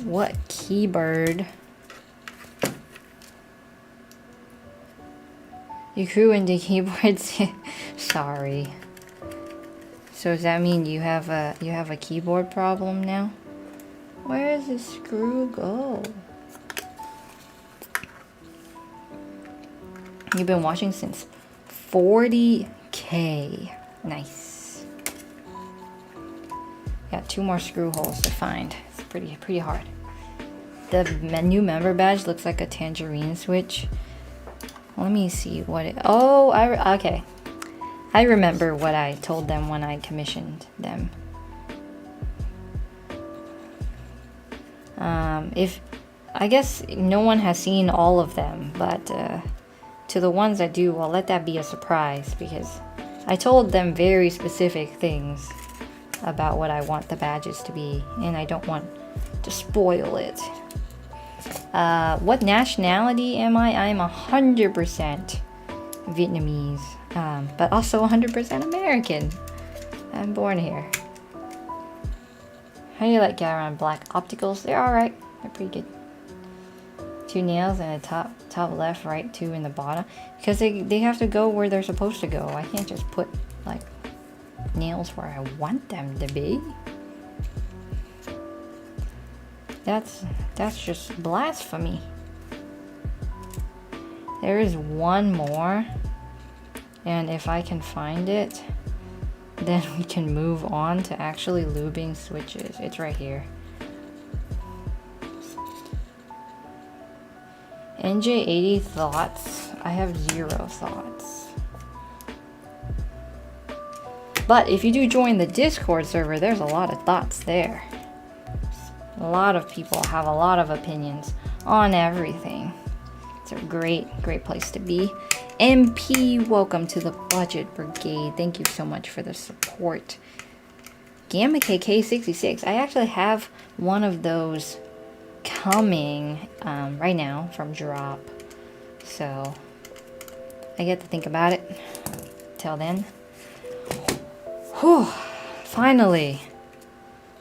What keybird? You grew into keyboards. Sorry. So does that mean you have a keyboard problem now? Where does the screw go? You've been watching since 40K. Nice. Got 2 more screw holes to find. It's pretty hard. The new member badge looks like a tangerine switch. Let me see what it... Oh, okay. I remember what I told them when I commissioned them. I guess no one has seen all of them, but to the ones that do, I'll let that be a surprise, because I told them very specific things about what I want the badges to be, and I don't want to spoil it. What nationality am I? I'm 100% Vietnamese, but also 100% American. I'm born here. How do you like Garon black opticals? They're alright. They're pretty good. 2 nails in the top left, right, 2 in the bottom. Because they have to go where they're supposed to go. I can't just put like nails where I want them to be. That's just blasphemy. There is one more, and if I can find it, then we can move on to actually lubing switches. It's right here. NJ80 thoughts. I have 0 thoughts. But if you do join the Discord server, there's a lot of thoughts there. A lot of people have a lot of opinions on everything. It's a great place to be. MP, welcome to the Budget Brigade. Thank you so much for the support. Gamma KK66. I actually have one of those coming right now from drop. So I get to think about it. Till then. Whew. Finally.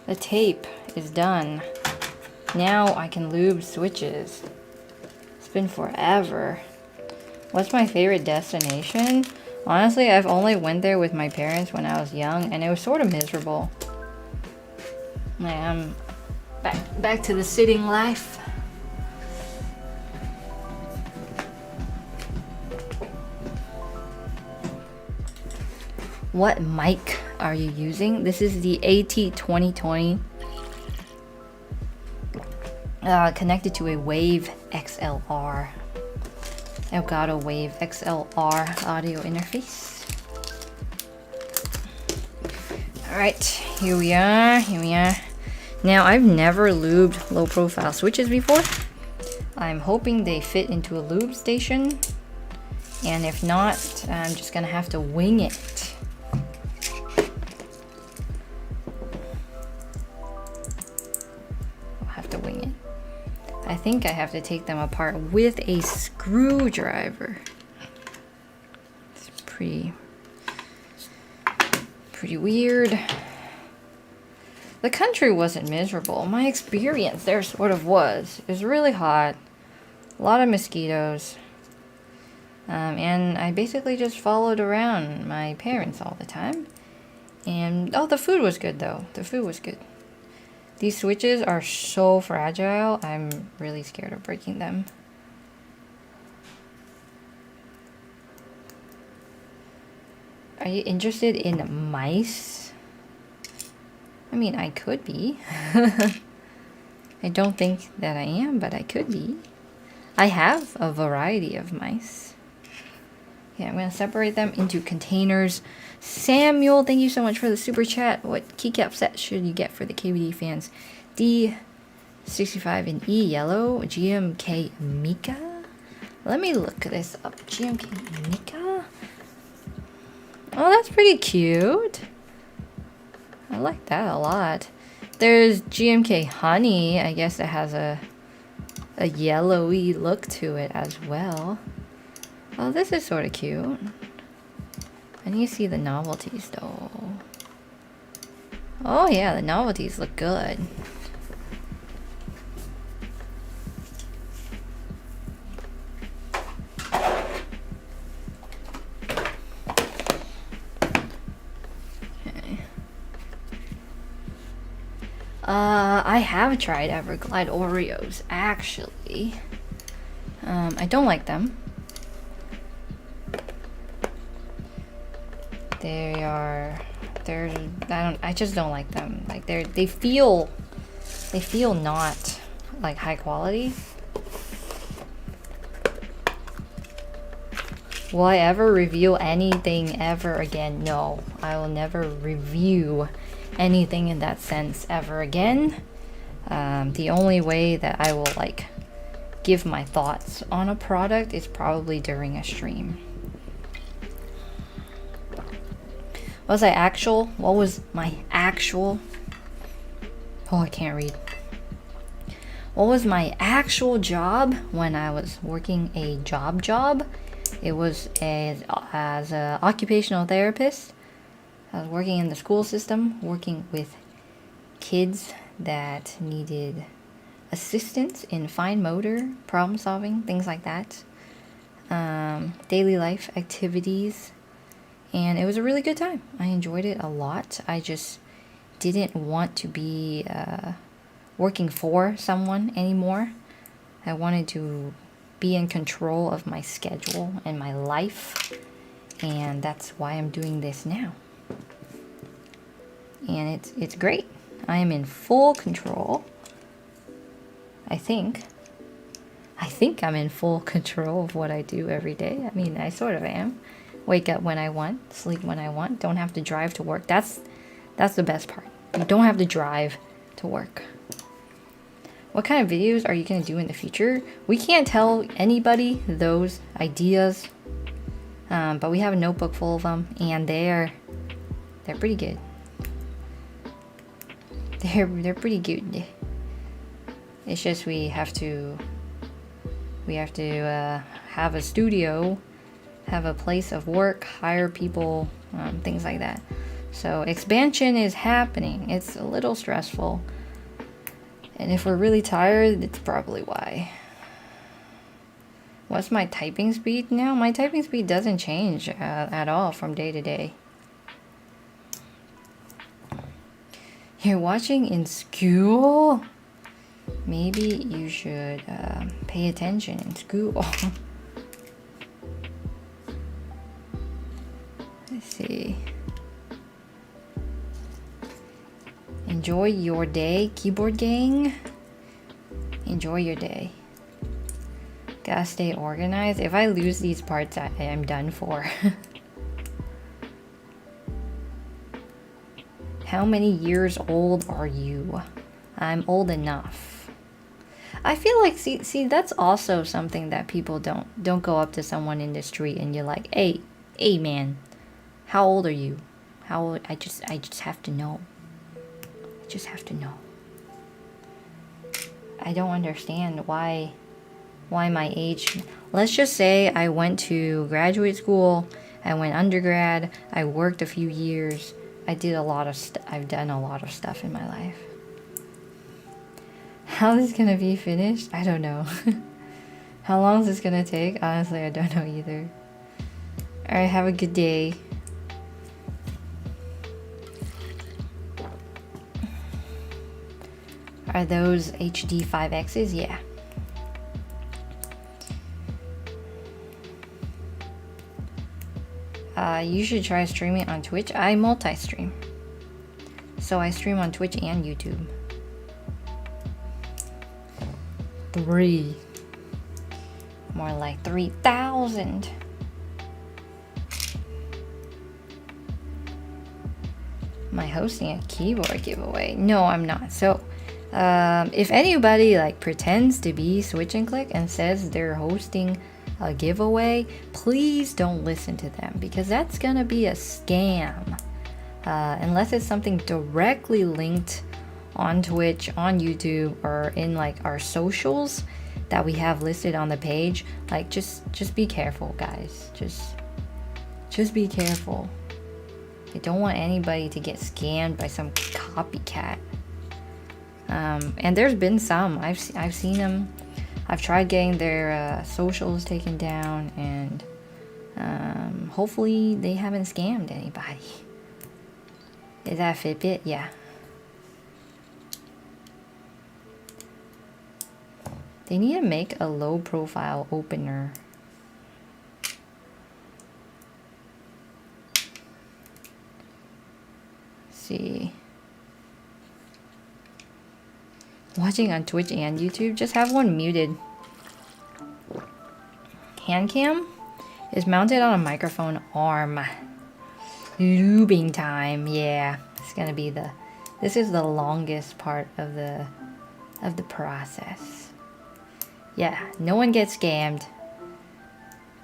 The tape is done. Now I can lube switches. It's been forever. What's my favorite destination? Honestly, I've only went there with my parents when I was young, and it was sort of miserable. I'm back to the sitting life. What mic are you using? This is the AT2020. Connected to a Wave XLR. Elgato Wave XLR audio interface. Alright, here we are. Now, I've never lubed low profile switches before. I'm hoping they fit into a lube station. And if not, I'm just gonna have to wing it. I'll have to wing it. I think I have to take them apart with a screwdriver. It's pretty weird. The country wasn't miserable. My experience there sort of was. It was really hot. A lot of mosquitoes. And I basically just followed around my parents all the time. And, oh, the food was good though. The food was good. These switches are so fragile. I'm really scared of breaking them. Are you interested in mice? I mean, I could be. I don't think that I am, but I could be. I have a variety of mice. Yeah, I'm going to separate them into containers. Samuel, thank you so much for the super chat. What keycap set should you get for the KBD fans? D65 in E yellow. GMK Mika? Let me look this up. GMK Mika? Oh, that's pretty cute. I like that a lot. There's GMK Honey. I guess it has a yellowy look to it as well. Oh, this is sort of cute. I need to see the novelties though. Oh yeah, the novelties look good. I have tried Everglide Oreos, actually. I don't like them. I just don't like them. Like they feel not like high quality. Will I ever review anything ever again? No, I will never review anything in that sense ever again. The only way that I will like give my thoughts on a product is probably during a stream. What was my actual? Oh, I can't read. What was my actual job when I was working a job? It was as an occupational therapist. I was working in the school system, working with kids that needed assistance in fine motor, problem solving, things like that. Daily life activities. And it was a really good time. I enjoyed it a lot. I just didn't want to be working for someone anymore. I wanted to be in control of my schedule and my life. And that's why I'm doing this now. And it's great. I am in full control. I think I'm in full control of what I do every day. I mean, I sort of am. Wake up when I want, sleep when I want, don't have to drive to work. That's the best part. You don't have to drive to work. What kind of videos are you going to do in the future? We can't tell anybody those ideas, but we have a notebook full of them, and they're pretty good. They're pretty good. It's just we have to have a studio, have a place of work, hire people, things like that. So expansion is happening. It's a little stressful. And if we're really tired, it's probably why. What's my typing speed now? My typing speed doesn't change at all from day to day. You're watching in school? Maybe you should pay attention in school. Let's see. Enjoy your day, keyboard gang. Enjoy your day. Gotta stay organized. If I lose these parts, I am done for. How many years old are you? I'm old enough. I feel like see that's also something that people don't go up to someone in the street and you're like, hey man, how old are you? How old? I just have to know. I just have to know. I don't understand why my age. Let's just say I went to graduate school, I went undergrad, I worked a few years, did a lot of I've done a lot of stuff in my life. How is this gonna be finished? I don't know. How long is this gonna take? Honestly, I don't know either. Alright, have a good day. Are those HD 5Xs? Yeah. You should try streaming on Twitch. I multi-stream. So I stream on Twitch and YouTube. 3. More like 3,000. Am I hosting a keyboard giveaway? No, I'm not. So, if anybody like pretends to be Switch and Click and says they're hosting a giveaway, please don't listen to them, because that's gonna be a scam. Unless it's something directly linked on Twitch, on YouTube, or in like our socials that we have listed on the page. Like just be careful, guys. Just be careful. I don't want anybody to get scammed by some copycat. And there's been some. I've seen them. I've tried getting their socials taken down, and hopefully they haven't scammed anybody. Is that Fitbit? Yeah. They need to make a low profile opener. Let's see. Watching on Twitch and YouTube, just have one muted. Hand cam is mounted on a microphone arm. Lubing time, yeah. It's gonna be this is the longest part of the process. Yeah, no one gets scammed.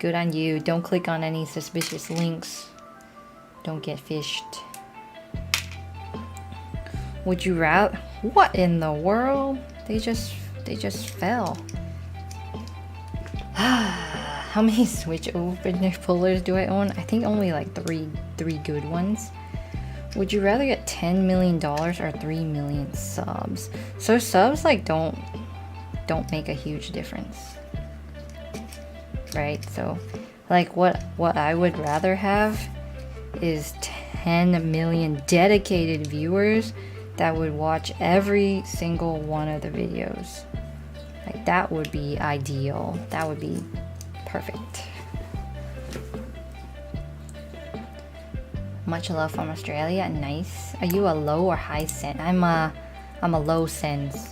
Good on you. Don't click on any suspicious links. Don't get fished. Would you rather? What in the world? They just fell. How many Switch opener pullers do I own? I think only like three good ones. Would you rather get $10 million or 3 million subs? So subs like don't make a huge difference, right? So like what I would rather have is 10 million dedicated viewers that would watch every single one of the videos. Like that would be ideal. That would be perfect. Much love from Australia. Nice. Are you a low or high sense? I'm a low sense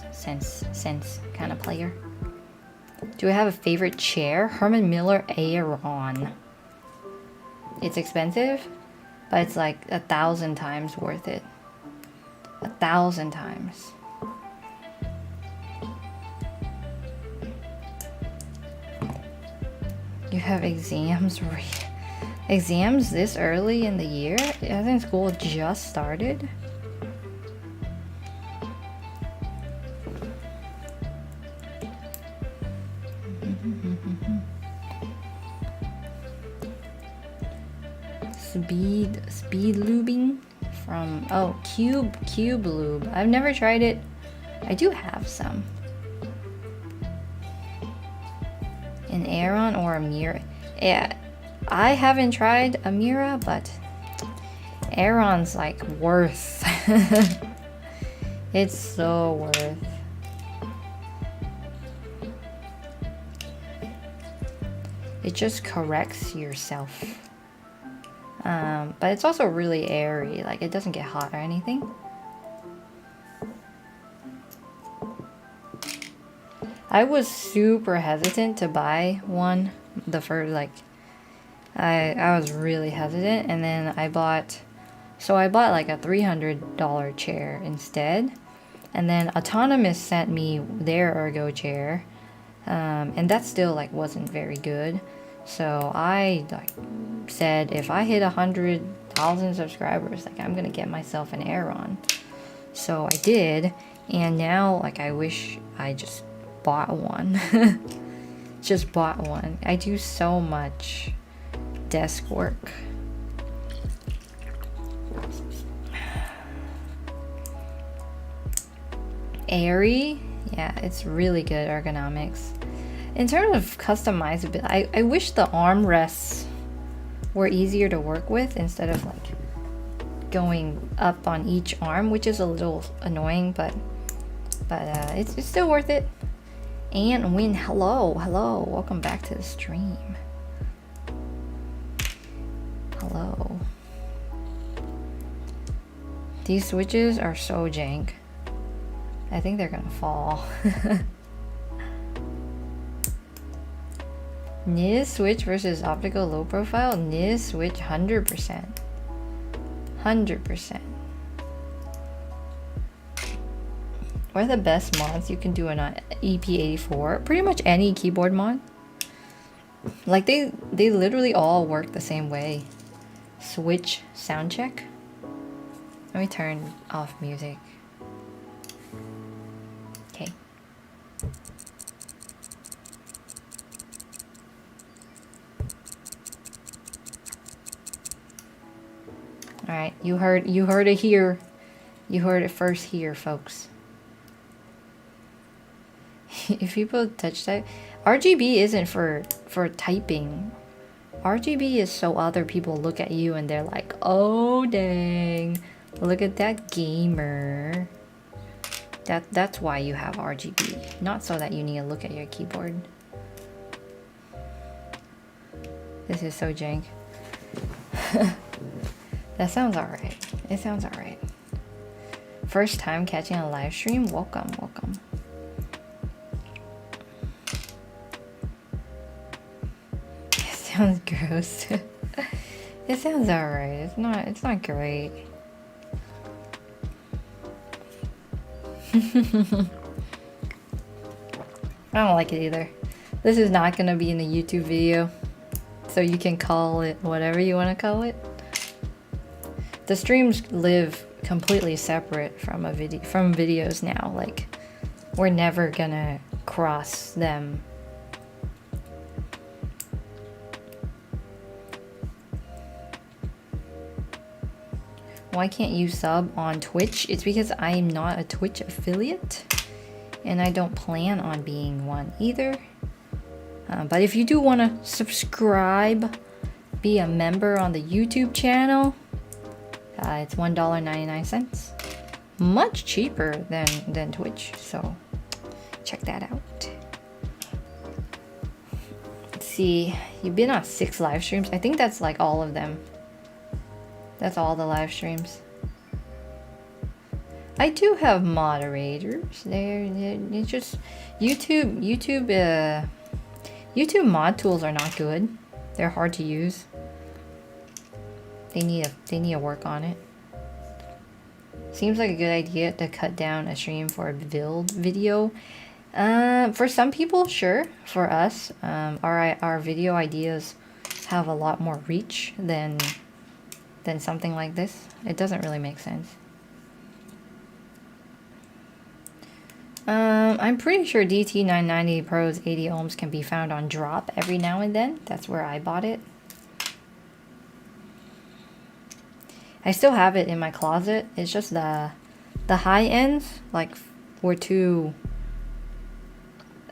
kind of player. Do I have a favorite chair? Herman Miller Aeron. It's expensive, but it's like 1,000 times worth it. 1,000 times. You have exams exams this early in the year? I think school just started. Speed lubing from Cube Lube. I've never tried it. I do have some. An Aeron or a Mira? Yeah, I haven't tried a Mira, but Aeron's like worth. It's so worth. It just corrects yourself. But it's also really airy, like it doesn't get hot or anything. I was super hesitant to buy one. The first, like, I was really hesitant, and then I bought like a $300 chair instead, and then Autonomous sent me their ergo chair, and that still like wasn't very good. So I like said, if I hit 100,000 subscribers, like I'm gonna get myself an Aeron. So I did, and now like I wish I just bought one. Just bought one. I do so much desk work. airy. Yeah, it's really good ergonomics. In terms of customizability, I wish the armrests were easier to work with instead of like going up on each arm, which is a little annoying, but it's still worth it. And Win, hello, welcome back to the stream. Hello. These switches are so jank. I think they're gonna fall. NIS switch versus optical low profile. NIS switch 100%. 100%. What are the best mods you can do on EP84? Pretty much any keyboard mod. Like they literally all work the same way. Switch sound check. Let me turn off music. Okay. All right, you heard it here. You heard it first here, folks. If people touch type, RGB isn't for typing. RGB is so other people look at you and they're like, oh dang, look at that gamer. That's why you have RGB, not so that you need to look at your keyboard. This is so jank. That sounds alright. It sounds alright. First time catching a live stream? Welcome, welcome. It sounds gross. It sounds alright. It's not great. I don't like it either. This is not gonna be in the YouTube video, so you can call it whatever you want to call it. The streams live completely separate from videos now. Like, we're never gonna cross them. Why can't you sub on Twitch? It's because I'm not a Twitch affiliate, and I don't plan on being one either. But if you do want to subscribe, be a member on the YouTube channel, it's $1.99. Much cheaper than Twitch, so check that out. Let's see, you've been on 6 live streams. I think that's like all of them. That's all the live streams. I do have moderators. It's just YouTube mod tools are not good. They're hard to use. They need to work on it. Seems like a good idea to cut down a stream for a build video. For some people, sure. For us, our video ideas have a lot more reach than something like this. It doesn't really make sense. I'm pretty sure DT990 Pro's 80 ohms can be found on drop every now and then. That's where I bought it. I still have it in my closet. It's just the high ends like were too,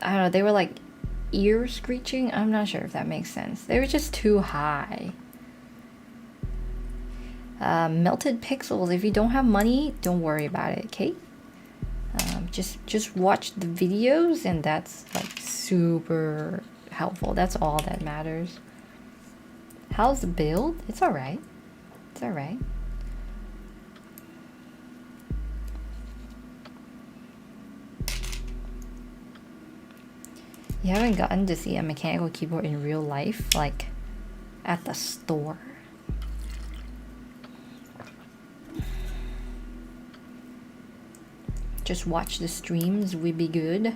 I don't know, they were like ear screeching. I'm not sure if that makes sense. They were just too high. Melted pixels. If you don't have money, don't worry about it, okay? Just watch the videos, and that's like super helpful. That's all that matters. How's the build? It's alright. It's alright. You haven't gotten to see a mechanical keyboard in real life, like at the store? Just watch the streams, we be good.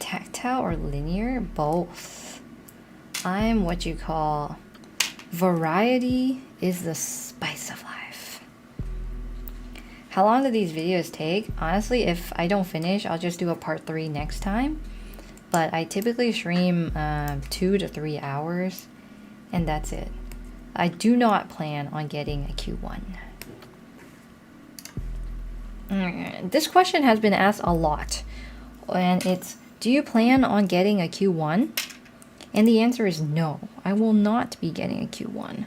Tactile or linear? Both. I'm what you call, variety is the spice of life. How long do these videos take? Honestly, if I don't finish, I'll just do a part 3 next time. But I typically stream 2 to 3 hours. And that's it. I do not plan on getting a Q1. This question has been asked a lot, and it's, do you plan on getting a Q1? And the answer is no, I will not be getting a Q1.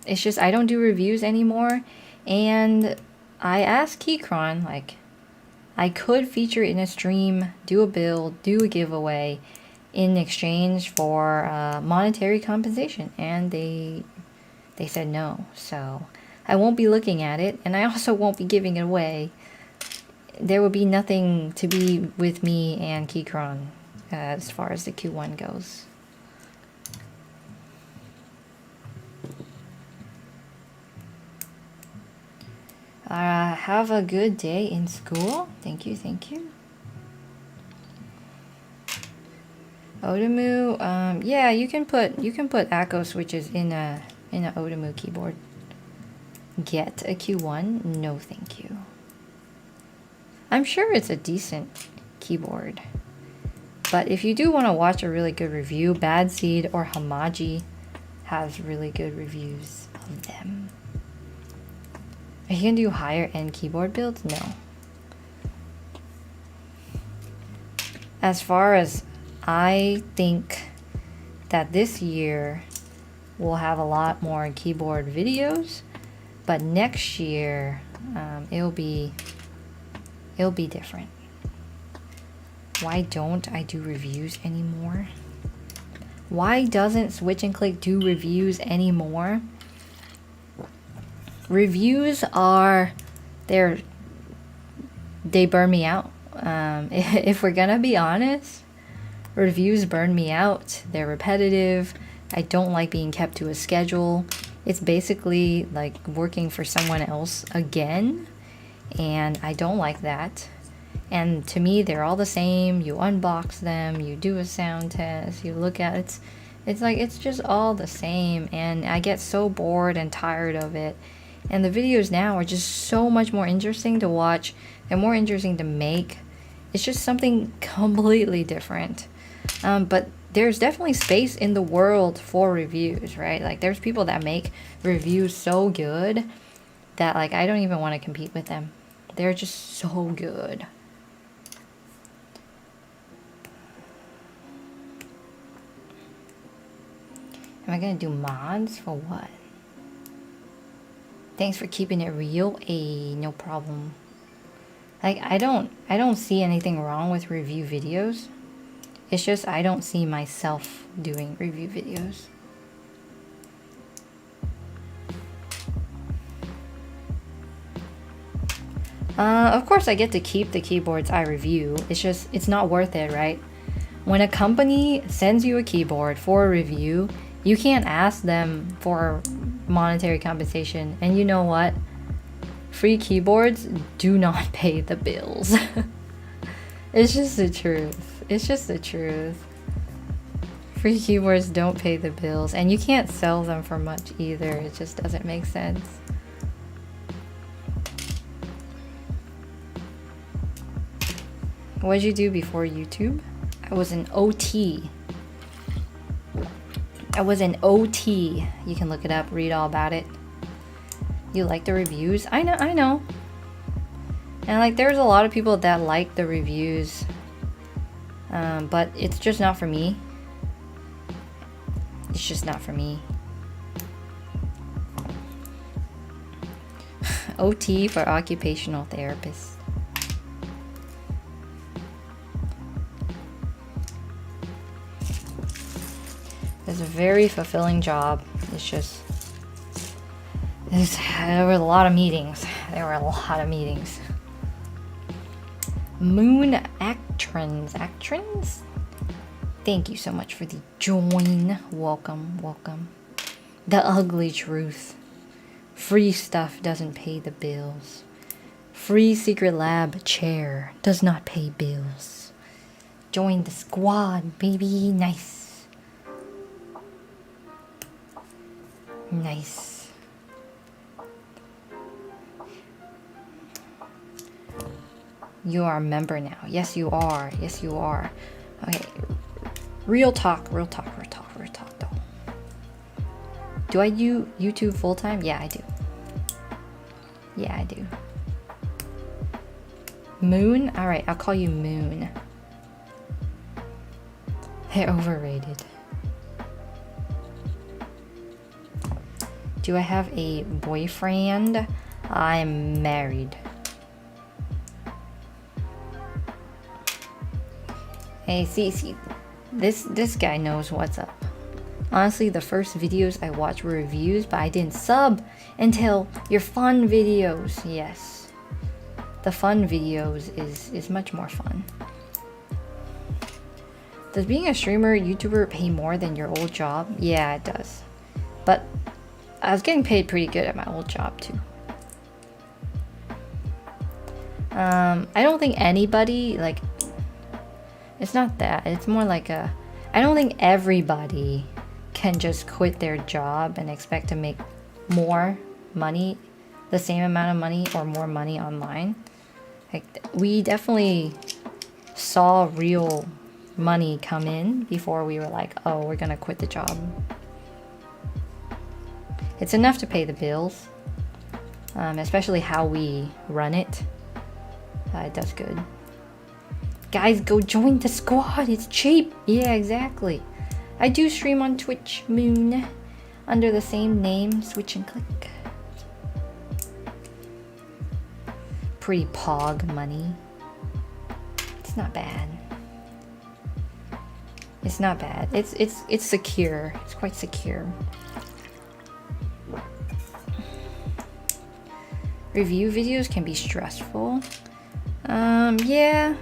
It's just I don't do reviews anymore, and I asked Keychron, like, I could feature it in a stream, do a build, do a giveaway in exchange for monetary compensation, and they said no. So I won't be looking at it, and I also won't be giving it away. There will be nothing to be with me and Keychron as far as the Q1 goes. Have a good day in school. Thank you, thank you. Odamu, yeah, you can put echo switches in a Odamu keyboard. Get a Q1? No, thank you. I'm sure it's a decent keyboard, but if you do want to watch a really good review, Bad Seed or Hamaji has really good reviews of them. Are you gonna do higher end keyboard builds? No. As far as I think that this year we'll have a lot more keyboard videos, but next year it'll be different. Why don't I do reviews anymore? Why doesn't Switch and Click do reviews anymore? Reviews are, they burn me out. If we're gonna be honest, reviews burn me out. They're repetitive. I don't like being kept to a schedule. It's basically like working for someone else again, and I don't like that. And to me, they're all the same. You unbox them, you do a sound test, you look at it. It's like, it's just all the same, and I get so bored and tired of it. And the videos now are just so much more interesting to watch. They're more interesting to make. It's just something completely different. But there's definitely space in the world for reviews, right? Like, there's people that make reviews so good that, like, I don't even want to compete with them. They're just so good. Am I gonna do mods for what? Thanks for keeping it real. No problem. Like, I don't see anything wrong with review videos. It's just I don't see myself doing review videos. Of course I get to keep the keyboards I review. It's just, it's not worth it, right? When a company sends you a keyboard for a review, you can't ask them for monetary compensation. And you know what? Free keyboards do not pay the bills. It's just the truth. It's just the truth. Free keyboards don't pay the bills, and you can't sell them for much either. It just doesn't make sense. What did you do before YouTube? I was an OT. I was an OT. You can look it up, read all about it. You like the reviews? I know. And like, there's a lot of people that like the reviews, but it's just not for me. It's just not for me. OT for occupational therapist. It's a very fulfilling job. It's just, there were a lot of meetings. Moon Actrons? Thank you so much for the join. Welcome. The ugly truth. Free stuff doesn't pay the bills. Free secret lab chair does not pay bills. Join the squad, baby. Nice. Nice. You are a member now. Yes, you are. Yes, you are. Okay. Real talk though. Do I do YouTube full-time? Yeah, I do. Yeah, I do. Moon? Alright, I'll call you Moon. They're overrated. Do I have a boyfriend? I'm married. Hey, see, this guy knows what's up. Honestly, the first videos I watched were reviews, but I didn't sub until your fun videos. Yes, the fun videos is much more fun. Does being a streamer, YouTuber pay more than your old job? Yeah, it does. But I was getting paid pretty good at my old job too. I don't think anybody, like, it's not that. It's more like I don't think everybody can just quit their job and expect to make more money, the same amount of money or more money online. Like, we definitely saw real money come in before we were like, oh, we're gonna quit the job. It's enough to pay the bills, especially how we run it. It does good. Guys, go join the squad. It's cheap. Yeah, exactly. I do stream on Twitch, Moon, under the same name, Switch and Click. Pretty pog money. It's not bad. It's not bad. It's secure. It's quite secure. Review videos can be stressful. Yeah.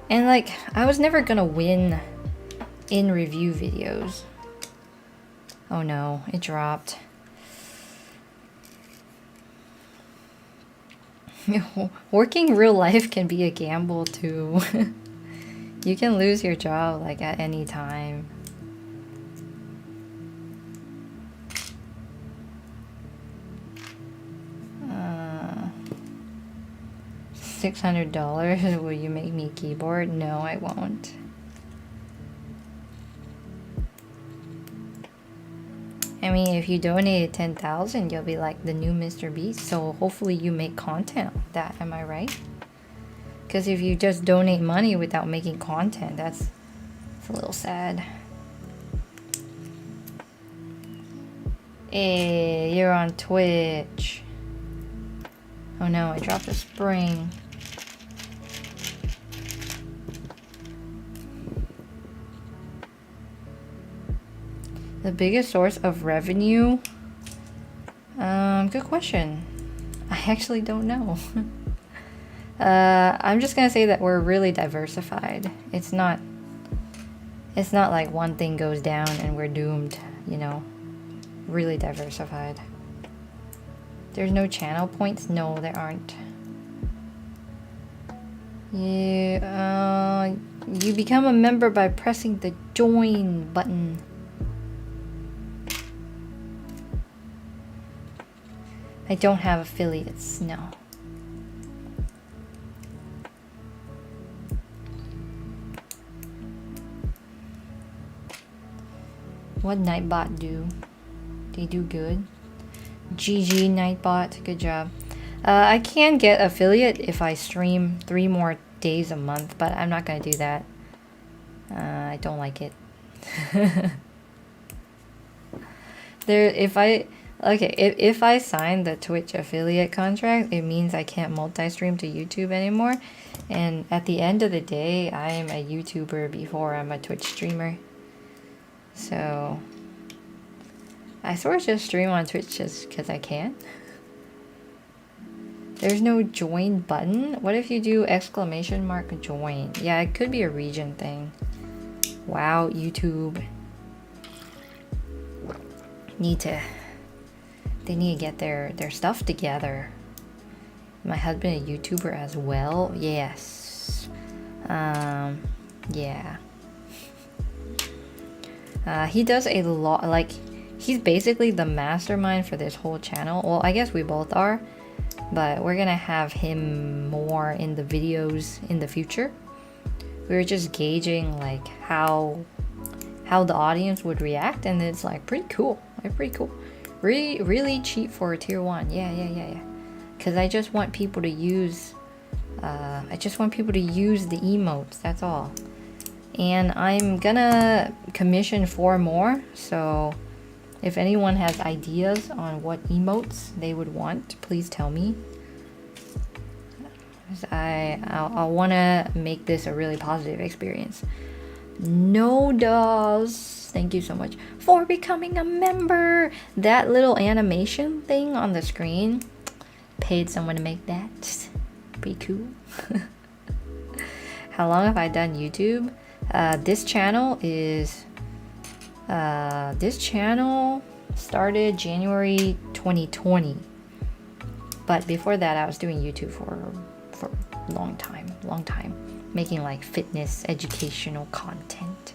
And like, I was never gonna win in review videos. Oh no, it dropped. Working real life can be a gamble too. You can lose your job like at any time. $600. Will you make me keyboard? No, I won't. I mean, if you donated 10,000, you'll be like the new Mr. Beast. So hopefully you make content with that. Am I right? Because if you just donate money without making content, it's a little sad. Hey, you're on Twitch. Oh no, I dropped a spring. The biggest source of revenue? Good question. I actually don't know. I'm just gonna say that we're really diversified. It's not like one thing goes down and we're doomed, you know. Really diversified. There's no channel points? No, there aren't. Yeah, you become a member by pressing the join button. I don't have affiliates, no. What Nightbot do? They do good. GG Nightbot, good job. I can get affiliate if I stream 3 more days a month, but I'm not gonna do that. I don't like it. If I sign the Twitch affiliate contract, it means I can't multi-stream to YouTube anymore. And at the end of the day, I am a YouTuber before I'm a Twitch streamer. So I sort of just stream on Twitch just because I can. There's no join button? What if you do ! join? Yeah, it could be a region thing. Wow, YouTube. They need to get their stuff together. My husband a YouTuber as well? Yes. Yeah. He does a lot, like, he's basically the mastermind for this whole channel. Well, I guess we both are, but we're gonna have him more in the videos in the future. We were just gauging like how the audience would react, and it's like pretty cool. Like, pretty cool. Really cheap for a tier 1. Yeah. Because I just want people to use the emotes, that's all. And I'm gonna commission 4 more, so if anyone has ideas on what emotes they would want, please tell me. I want to make this a really positive experience. No dolls, thank you so much for becoming a member. That little animation thing on the screen, paid someone to make that. Pretty cool. How long have I done YouTube? This channel started January 2020, but before that I was doing YouTube for a long time, making like fitness educational content.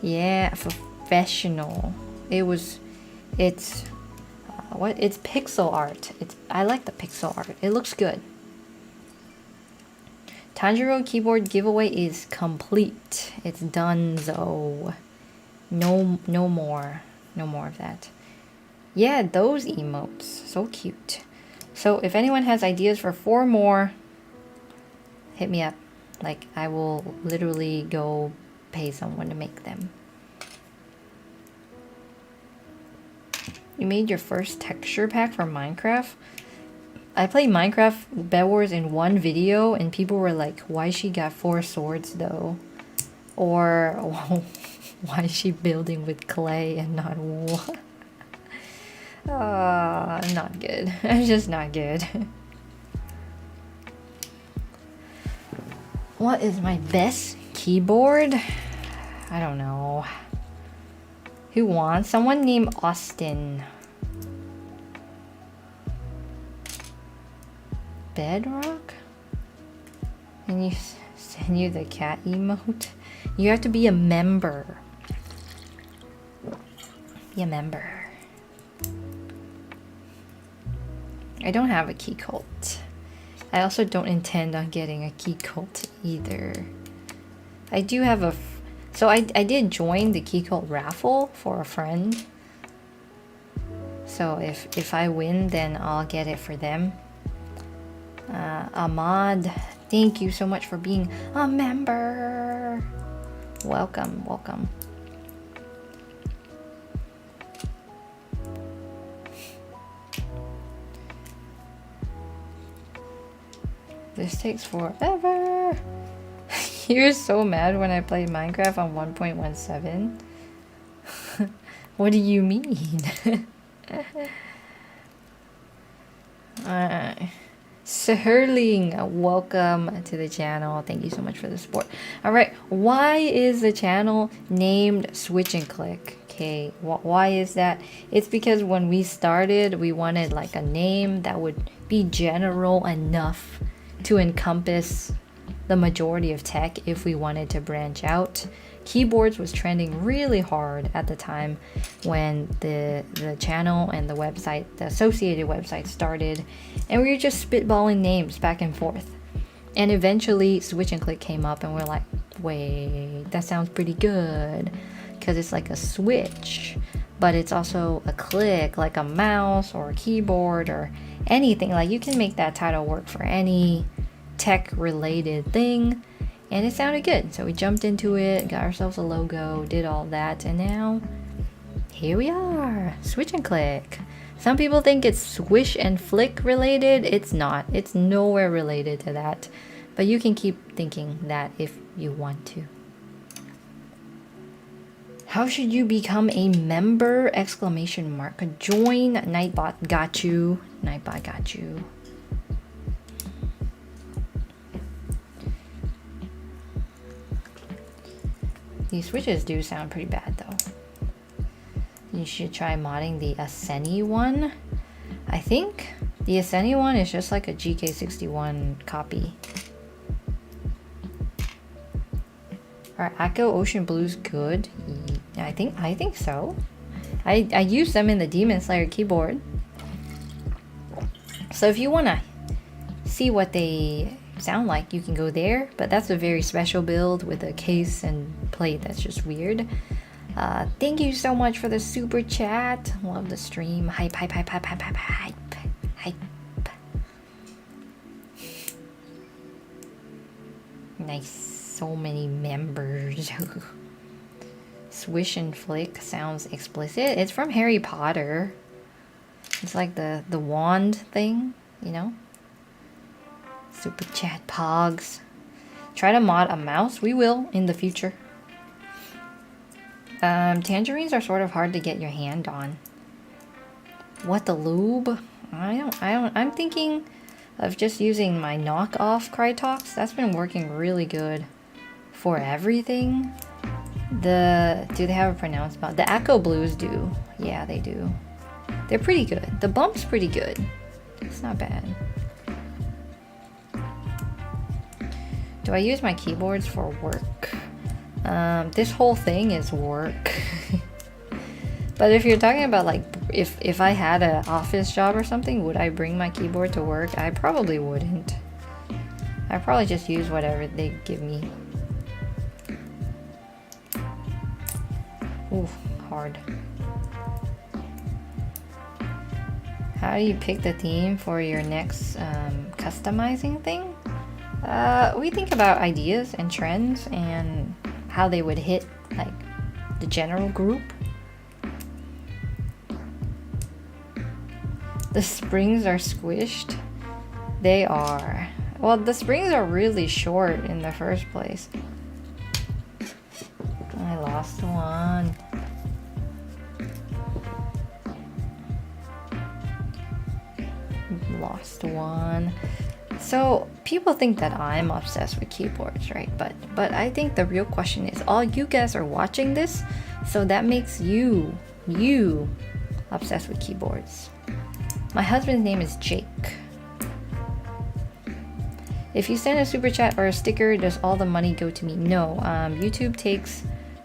Yeah, professional. It's pixel art. I like the pixel art. It looks good. Tanjiro keyboard giveaway is complete. It's done, so no more of that. Yeah, those emotes, so cute. So if anyone has ideas for 4 more, hit me up. Like, I will literally go pay someone to make them. You made your first texture pack for Minecraft? I played Minecraft Bed Wars in one video and people were like, why she got 4 swords though? Or why is she building with clay and not wood? Not good. I'm just not good. What is my best keyboard? I don't know. Who wants? Someone named Austin. Bedrock? And you send you the cat emote? You have to be a member. Be a member. I don't have a key cult. I also don't intend on getting a key cult either. I do have so I did join the key cult raffle for a friend. So if I win, then I'll get it for them. Ahmad, thank you so much for being a member. Welcome. This takes forever. You're so mad when I played Minecraft on 1.17. What do you mean? Serling, welcome to the channel. Thank you so much for the support. Alright, why is the channel named Switch and Click? Okay, why is that? It's because when we started, we wanted like a name that would be general enough to encompass the majority of tech if we wanted to branch out. Keyboards was trending really hard at the time when the channel and the website, the associated website started, and we were just spitballing names back and forth. And eventually Switch and Click came up and we're like, wait, that sounds pretty good, because it's like a switch, but it's also a click, like a mouse or a keyboard or anything. Like, you can make that title work for any tech related thing, and it sounded good, so we jumped into it, got ourselves a logo, did all that, and now here we are. Switch and Click. Some people think it's Swish and Flick related. It's not. It's nowhere related to that, but you can keep thinking that if you want to. How should you become a member? Exclamation mark. Join. Nightbot got you. Nightbot got you. These switches do sound pretty bad though. You should try modding the Asceni one. I think the Asceni one is just like a GK61 copy. Are Echo Ocean Blues good? I think so. I use them in the Demon Slayer keyboard. So if you wanna see what they sound like, you can go there, but that's a very special build with a case and plate that's just weird. Thank you so much for the super chat. Love the stream. Hype, hype, hype, hype, hype, hype, hype, hype. Nice. So many members. Swish and flick sounds explicit. It's from Harry Potter. It's like the wand thing, you know? Super chat pogs. Try to mod a mouse. We will in the future. Tangerines are sort of hard to get your hand on. What the lube? I'm thinking of just using my knockoff Crytox. That's been working really good for everything. Do they have a pronounced spell? The Echo Blues do. Yeah, they do. They're pretty good. The bump's pretty good. It's not bad. Do I use my keyboards for work? This whole thing is work. But if you're talking about like if I had an office job or something, would I bring my keyboard to work? I probably wouldn't. I probably just use whatever they give me. Ooh, hard. How do you pick the theme for your next customizing thing? We think about ideas and trends and how they would hit like the general group. The springs are squished. They are. Well, the springs are really short in the first place. I lost one. Lost one. So people think that I'm obsessed with keyboards, right? But I think the real question is, all you guys are watching this, so that makes you obsessed with keyboards. My husband's name is Jake. If you send a super chat or a sticker, does all the money go to me? No, YouTube takes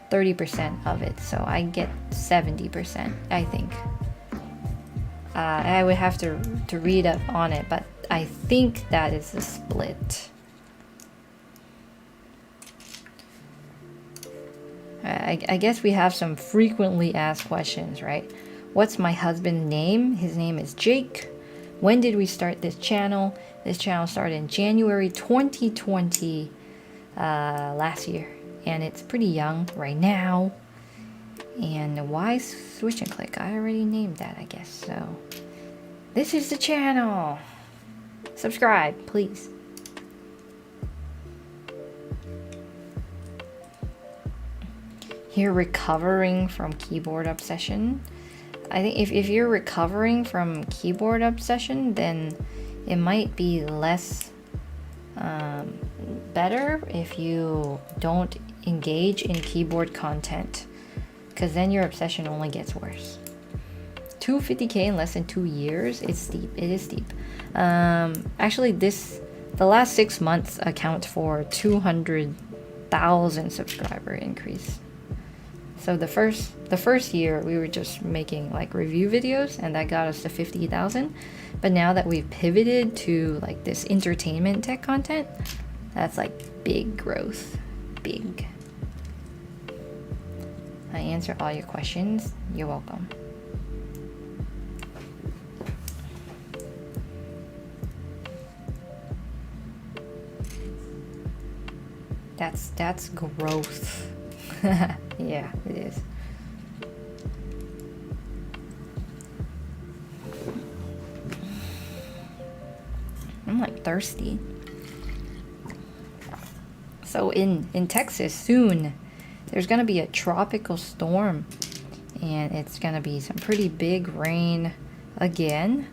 30% of it, so I get 70%, I think. I would have to read up on it, but I think that is the split. I guess we have some frequently asked questions, right? What's my husband's name? His name is Jake. When did we start this channel? This channel started in January 2020, last year. And it's pretty young right now. And why switch and click? I already named that, I guess. So this is the channel. Subscribe, please. You're recovering from keyboard obsession. I think if you're recovering from keyboard obsession, then it might be less better if you don't engage in keyboard content, because then your obsession only gets worse. 250k in less than 2 years. It's steep. It is steep. Actually, the last 6 months account for 200,000 subscriber increase. So the first year we were just making like review videos, and that got us to 50,000. But now that we've pivoted to like this entertainment tech content, that's like big growth. Big. I answer all your questions. You're welcome. That's growth. Yeah, it is. I'm like thirsty. So in Texas soon, there's gonna be a tropical storm, and it's gonna be some pretty big rain again.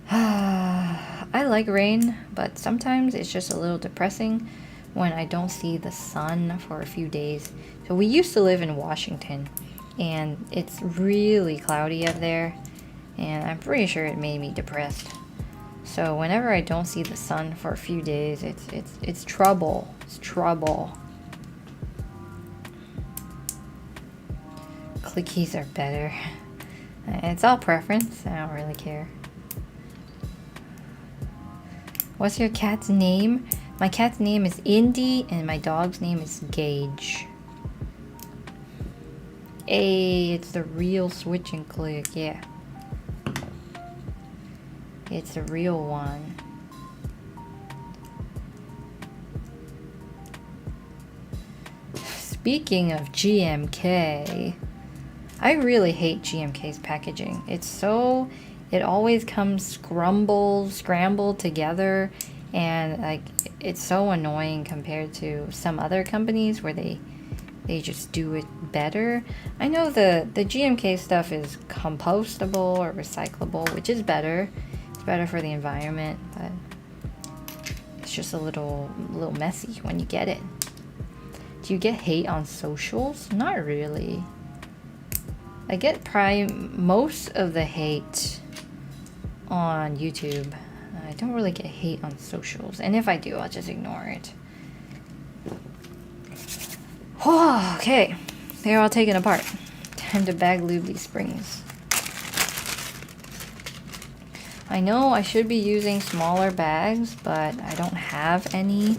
I like rain, but sometimes it's just a little depressing when I don't see the sun for a few days. So we used to live in Washington, and it's really cloudy up there, and I'm pretty sure it made me depressed. So whenever I don't see the sun for a few days, it's trouble. It's trouble. Clickies are better. It's all preference. I don't really care. What's your cat's name? My cat's name is Indy, and my dog's name is Gage. Hey, it's the real switch and click, yeah. It's the real one. Speaking of GMK, I really hate GMK's packaging. It always comes scrambled together, and like it's so annoying compared to some other companies where they just do it better. I know the GMK stuff is compostable or recyclable, which is better. It's better for the environment, but it's just a little messy when you get it. Do you get hate on socials? Not really. I get most of the hate on YouTube. I don't really get hate on socials, and if I do, I'll just ignore it. Oh, okay, they're all taken apart. Time to bag lube these springs. I know I should be using smaller bags, but I don't have any,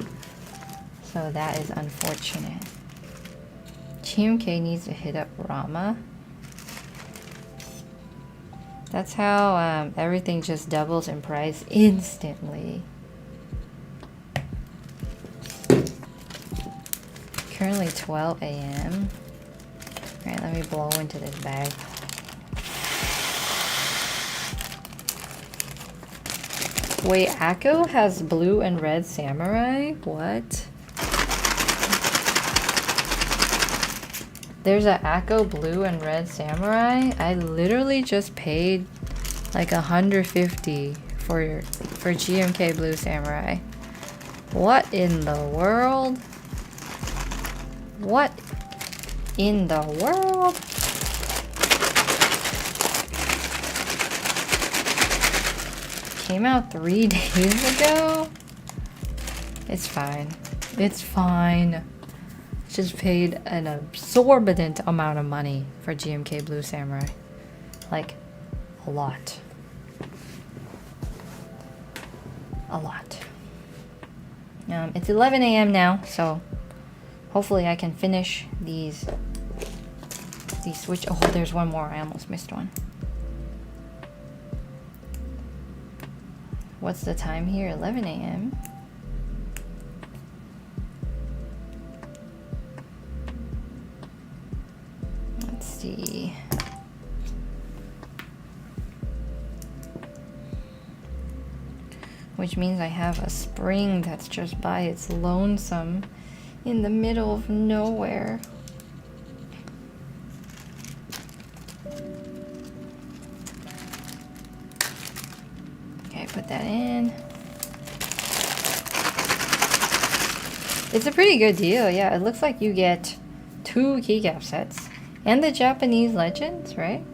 so that is unfortunate. GMK needs to hit up Rama. That's how everything just doubles in price instantly. Currently 12 a.m. Alright, let me blow into this bag. Wait, Akko has blue and red samurai? What? There's a Akko blue and red samurai? I literally just paid like $150 for GMK blue samurai. What in the world? What in the world? Came out 3 days ago? It's fine. It's fine. Just paid an exorbitant amount of money for GMK Blue Samurai. Like, a lot. A lot. It's 11 a.m. now, so hopefully I can finish these switch. Oh, there's one more. I almost missed one. What's the time here? 11 a.m. Let's see. Which means I have a spring that's just by its lonesome in the middle of nowhere. Okay, put that in. It's a pretty good deal, yeah. It looks like you get 2 keycap sets. And the Japanese legends, right?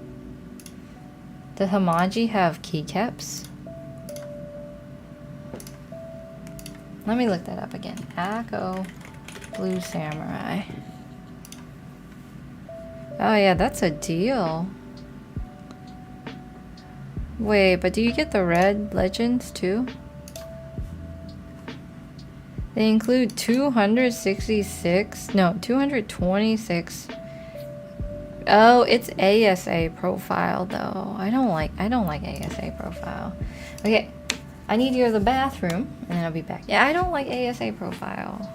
The Hamaji have keycaps. Let me look that up again. Akko Blue Samurai. Oh yeah, that's a deal. Wait, but do you get the red legends too? They include 266, no, 226. Oh, it's ASA profile though. I don't like ASA profile. Okay, I need to go to the bathroom and then I'll be back. Yeah, I don't like ASA profile.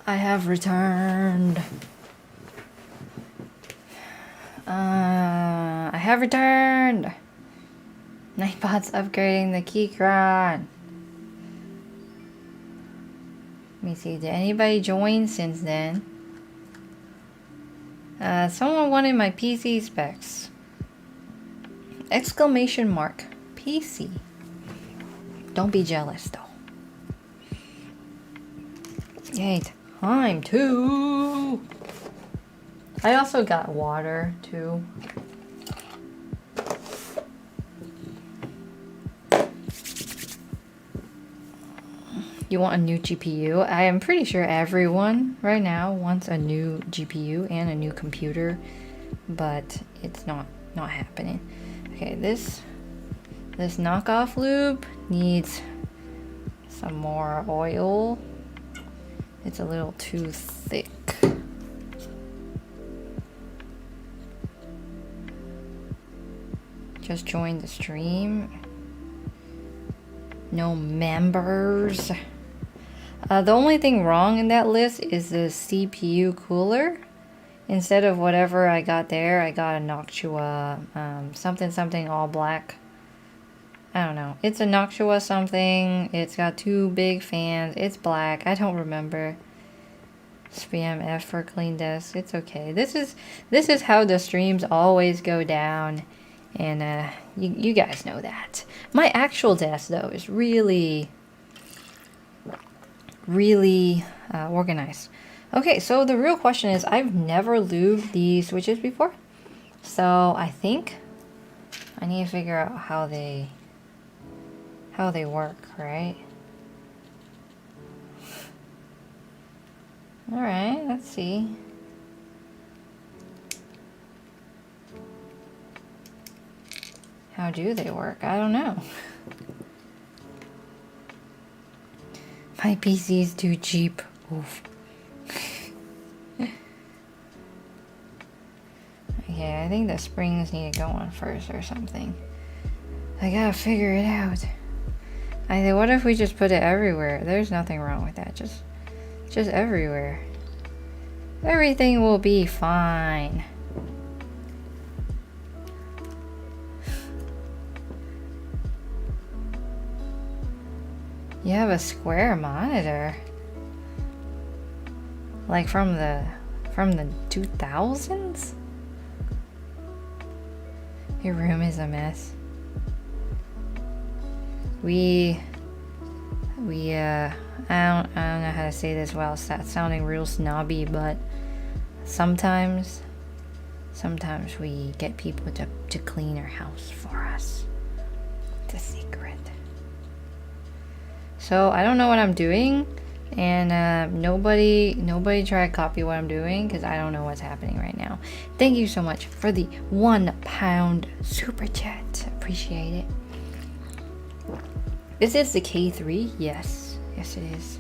I have returned. I have returned. Nightbot's upgrading the Keycap. Let me see, did anybody join since then? Someone wanted my PC specs. Exclamation mark. PC. Don't be jealous though. Yay, time too. I also got water too. You want a new GPU? I am pretty sure everyone right now wants a new GPU and a new computer, but it's not happening. Okay, this knockoff lube needs some more oil. It's a little too thick. Just joined the stream. No members. The only thing wrong in that list is the CPU cooler. Instead of whatever I got there, I got a Noctua something all black. I don't know. It's a Noctua something. It's got 2 big fans. It's black. I don't remember. Spam F for clean desk. It's okay. This is how the streams always go down, and you guys know that. My actual desk though is really organized. Okay, so the real question is, I've never lubed these switches before, so I think I need to figure out how they work, right? All right, let's see. How do they work? I don't know. My PC is too cheap. Oof. Okay, I think the springs need to go on first or something. I gotta figure it out. I think, what if we just put it everywhere? There's nothing wrong with that. Just everywhere. Everything will be fine. You have a square monitor. Like from the 2000s? Your room is a mess. I don't know how to say this without sounding real snobby, but sometimes we get people to clean our house for us. It's a secret. So I don't know what I'm doing, and nobody try to copy what I'm doing, because I don't know what's happening right now. Thank you so much for the £1 super chat. Appreciate it. This is the K3. Yes it is.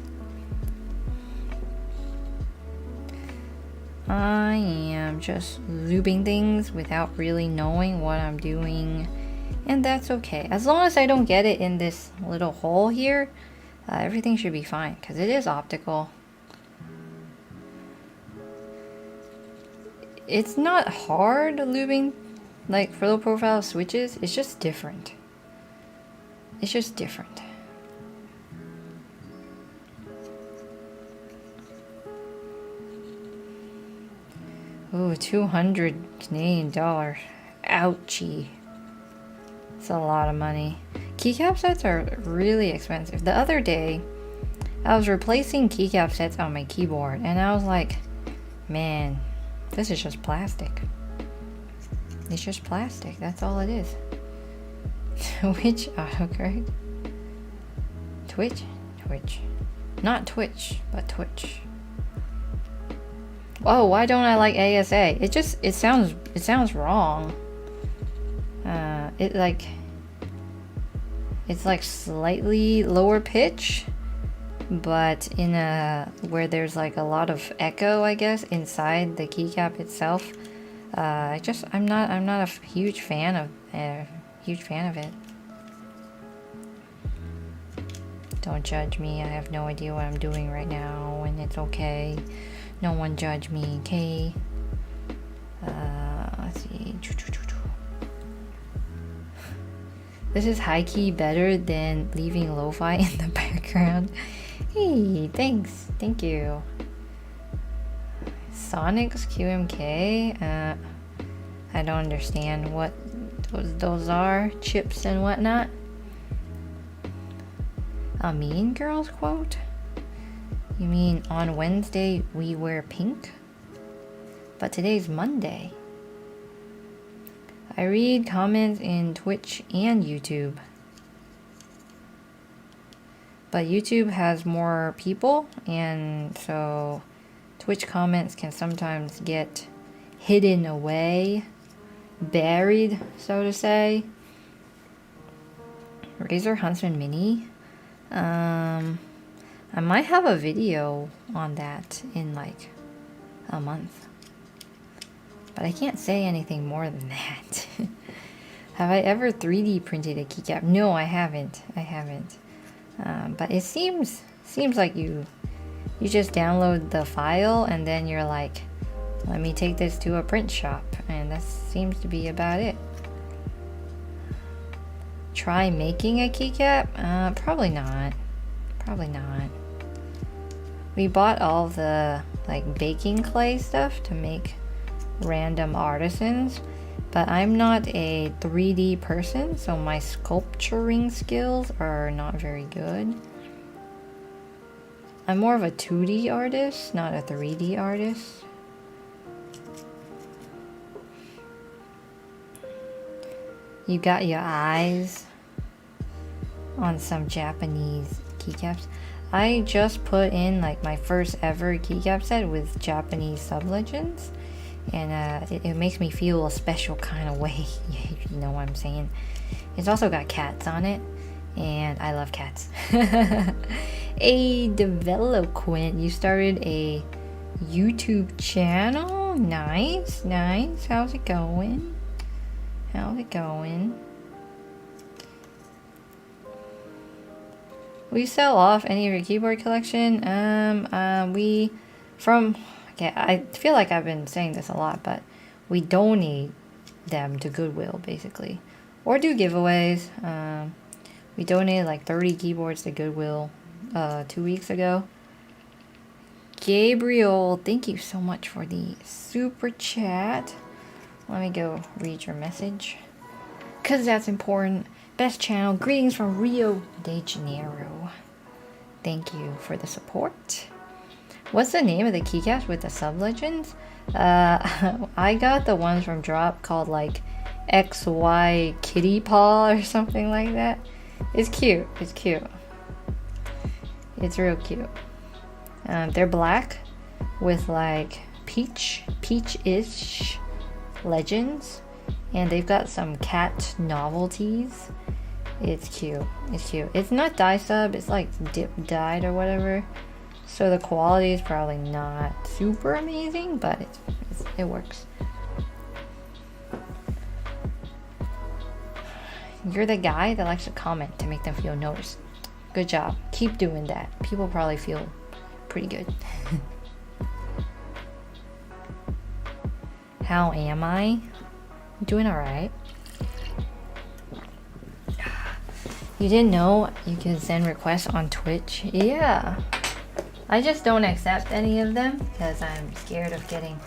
I am just lubing things without really knowing what I'm doing, and that's okay. As long as I don't get it in this little hole here, everything should be fine, because it is optical. It's not hard lubing, like, for low profile switches. It's just different. It's just different. Ooh, 200 Canadian dollars. Ouchie. It's a lot of money. Keycap sets are really expensive. The other day, I was replacing keycap sets on my keyboard, and I was like, man, this is just plastic. It's just plastic. That's all it is. Which autocorrect? Twitch? Twitch. Not Twitch, but Twitch. Oh, why don't I like ASA? It sounds wrong. It's like slightly lower pitch, but in where there's like a lot of echo, I guess, inside the keycap itself. I'm not a huge fan of it. Don't judge me. I have no idea what I'm doing right now, and it's okay. No one judge me, okay? Let's see. This is high-key better than leaving lo-fi in the background. Hey, thanks. Thank you. Sonic's QMK? I don't understand what those are. Chips and whatnot. A Mean Girls quote? You mean on Wednesday we wear pink? But today's Monday. I read comments in Twitch and YouTube. But YouTube has more people, and so Twitch comments can sometimes get hidden away, buried, so to say. Razer Huntsman Mini. I might have a video on that in like a month. But I can't say anything more than that. Have I ever 3D printed a keycap? No, I haven't. But it seems like you just download the file and then you're like, let me take this to a print shop, and that seems to be about it. Try making a keycap? Probably not. We bought all the like baking clay stuff to make random artisans, but I'm not a 3D person, so my sculpturing skills are not very good. I'm more of a 2D artist, not a 3D artist. You got your eyes on some Japanese keycaps. I just put in like my first ever keycap set with Japanese sub-legends, and it makes me feel a special kind of way. You know what I'm saying? It's also got cats on it, and I love cats. A development. You started a YouTube channel? Nice. How's it going? Will you sell off any of your keyboard collection? I feel like I've been saying this a lot, but we donate them to Goodwill, basically. Or do giveaways. We donated like 30 keyboards to Goodwill 2 weeks ago. Gabriel, thank you so much for the super chat. Let me go read your message, because that's important. Best channel. Greetings from Rio de Janeiro. Thank you for the support. What's the name of the keycaps with the sub-legends? I got the ones from Drop called like XY Kitty Paw or something like that. It's cute. It's real cute. They're black with like peach-ish legends, and they've got some cat novelties. It's cute. It's not dye sub, it's like dip dyed or whatever, so the quality is probably not super amazing, but it works. You're the guy that likes to comment to make them feel noticed. Good job. Keep doing that. People probably feel pretty good. How am I? Doing alright. You didn't know you can send requests on Twitch? Yeah. I just don't accept any of them because I'm scared of getting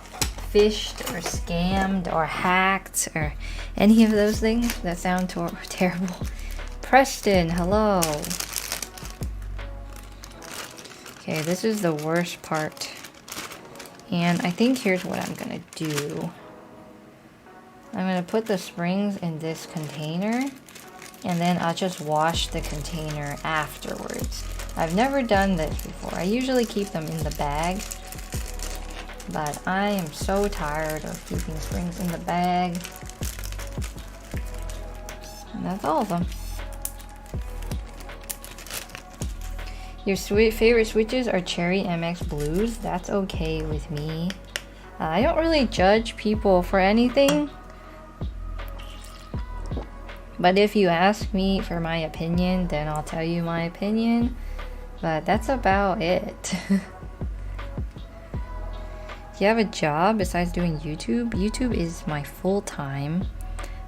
phished or scammed or hacked or any of those things that sound terrible. Preston, hello. Okay, this is the worst part. And I think here's what I'm gonna do. I'm gonna put the springs in this container, and then I'll just wash the container afterwards. I've never done this before. I usually keep them in the bag, but I am so tired of keeping springs in the bag. And that's all of them. Your favorite switches are Cherry MX Blues. That's okay with me. I don't really judge people for anything. But if you ask me for my opinion, then I'll tell you my opinion. But that's about it. Do you have a job besides doing YouTube? YouTube is my full-time,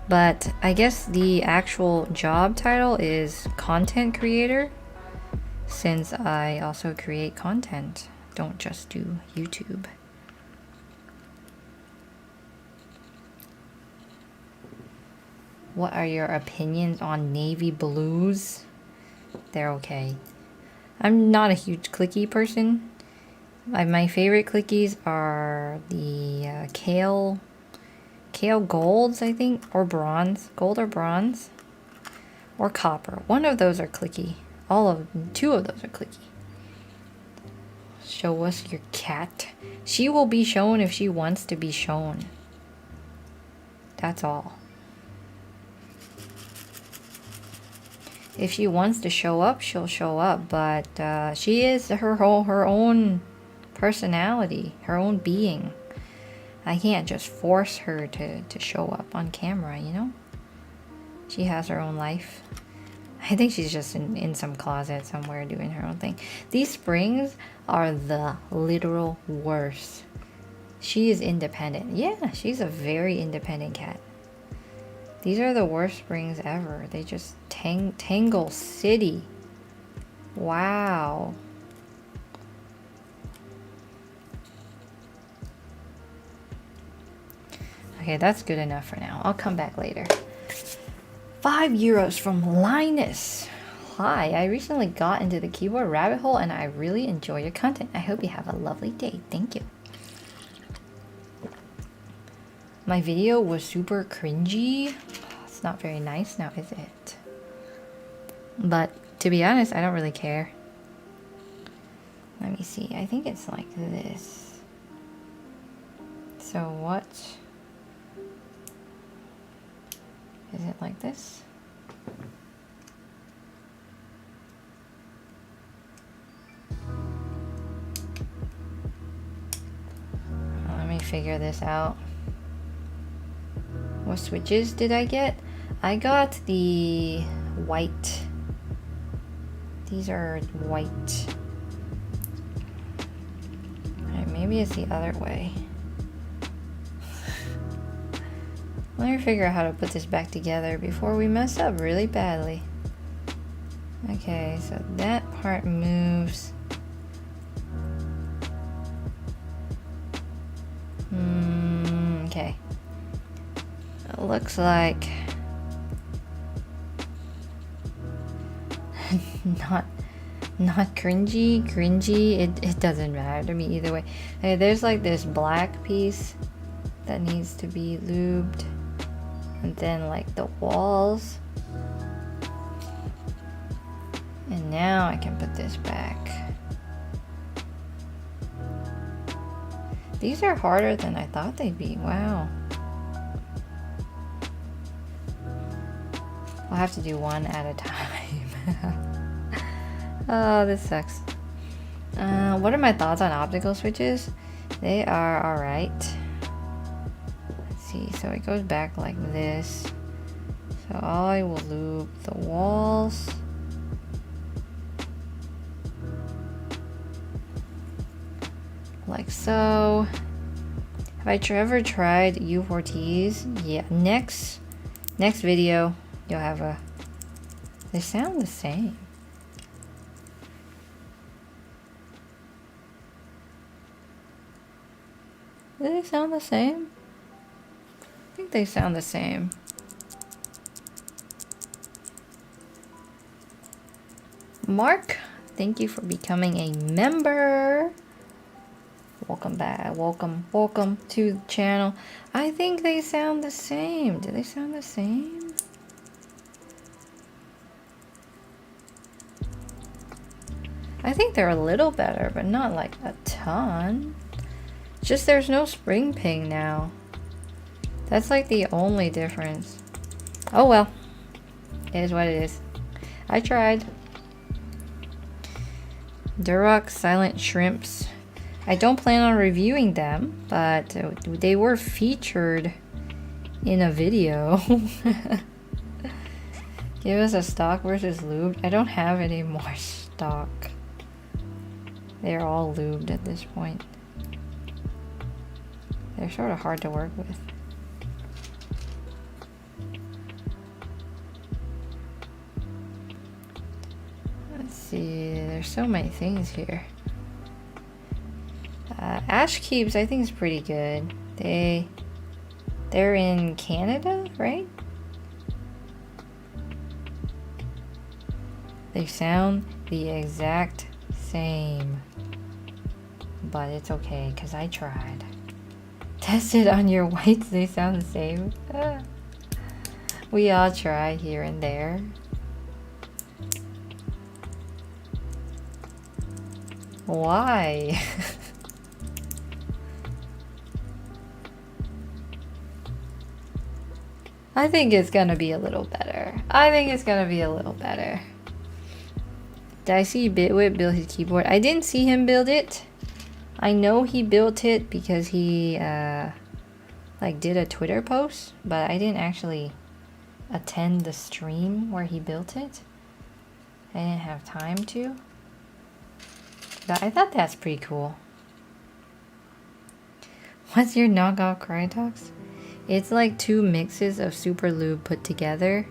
but I guess the actual job title is content creator, since I also create content, don't just do YouTube. What are your opinions on navy blues? They're okay. I'm not a huge clicky person. My favorite clickies are the kale golds, I think, or bronze. Gold or bronze. Or copper. One of those are clicky. Two of those are clicky. Show us your cat. She will be shown if she wants to be shown. That's all. If she wants to show up, she'll show up. But she is her own personality, her own being. I can't just force her to show up on camera, you know? She has her own life. I think she's just in some closet somewhere doing her own thing. These springs are the literal worst. She is independent. Yeah, she's a very independent cat. These are the worst springs ever. They just Tangle City. Wow. Okay, that's good enough for now. I'll come back later. 5 euros from Linus. Hi, I recently got into the keyboard rabbit hole and I really enjoy your content. I hope you have a lovely day. Thank you. My video was super cringy. It's not very nice now, is it? But to be honest, I don't really care. Let me see. I think it's like this. So what? Is it like this? Let me figure this out. What switches did I get? I got the white. These are white. Alright, maybe it's the other way. Let me figure out how to put this back together before we mess up really badly. Okay, so that part moves. Okay. It looks like not cringy. It doesn't matter to me either way. Okay, there's like this black piece that needs to be lubed. And then like the walls. And now I can put this back. These are harder than I thought they'd be. Wow. I'll have to do one at a time. Oh, this sucks. What are my thoughts on optical switches? They are alright. So it goes back like this. So I will loop the walls. Like so. Have I ever tried U4Ts? Yeah. Next video, you'll have a... They sound the same. Do they sound the same? I think they sound the same. Mark, thank you for becoming a member. Welcome back. Welcome to the channel. I think they sound the same. Do they sound the same? I think they're a little better, but not like a ton. Just there's no spring ping now. That's like the only difference. Oh well. It is what it is. I tried. Duroc Silent Shrimps. I don't plan on reviewing them, but they were featured in a video. Give us a stock versus lubed. I don't have any more stock. They're all lubed at this point. They're sort of hard to work with. Let's see, there's so many things here. Ash Keeps, I think, is pretty good. They're in Canada, right? They sound the exact same. But it's okay, because I tried. Test it on your whites, they sound the same. We all try here and there. Why? I think it's gonna be a little better. I think it's gonna be a little better. Did I see Bitwit build his keyboard? I didn't see him build it. I know he built it because he like did a Twitter post, but I didn't actually attend the stream where he built it. I didn't have time to. But I thought that's pretty cool. What's your knockoff Crytox? It's like 2 mixes of Super Lube put together.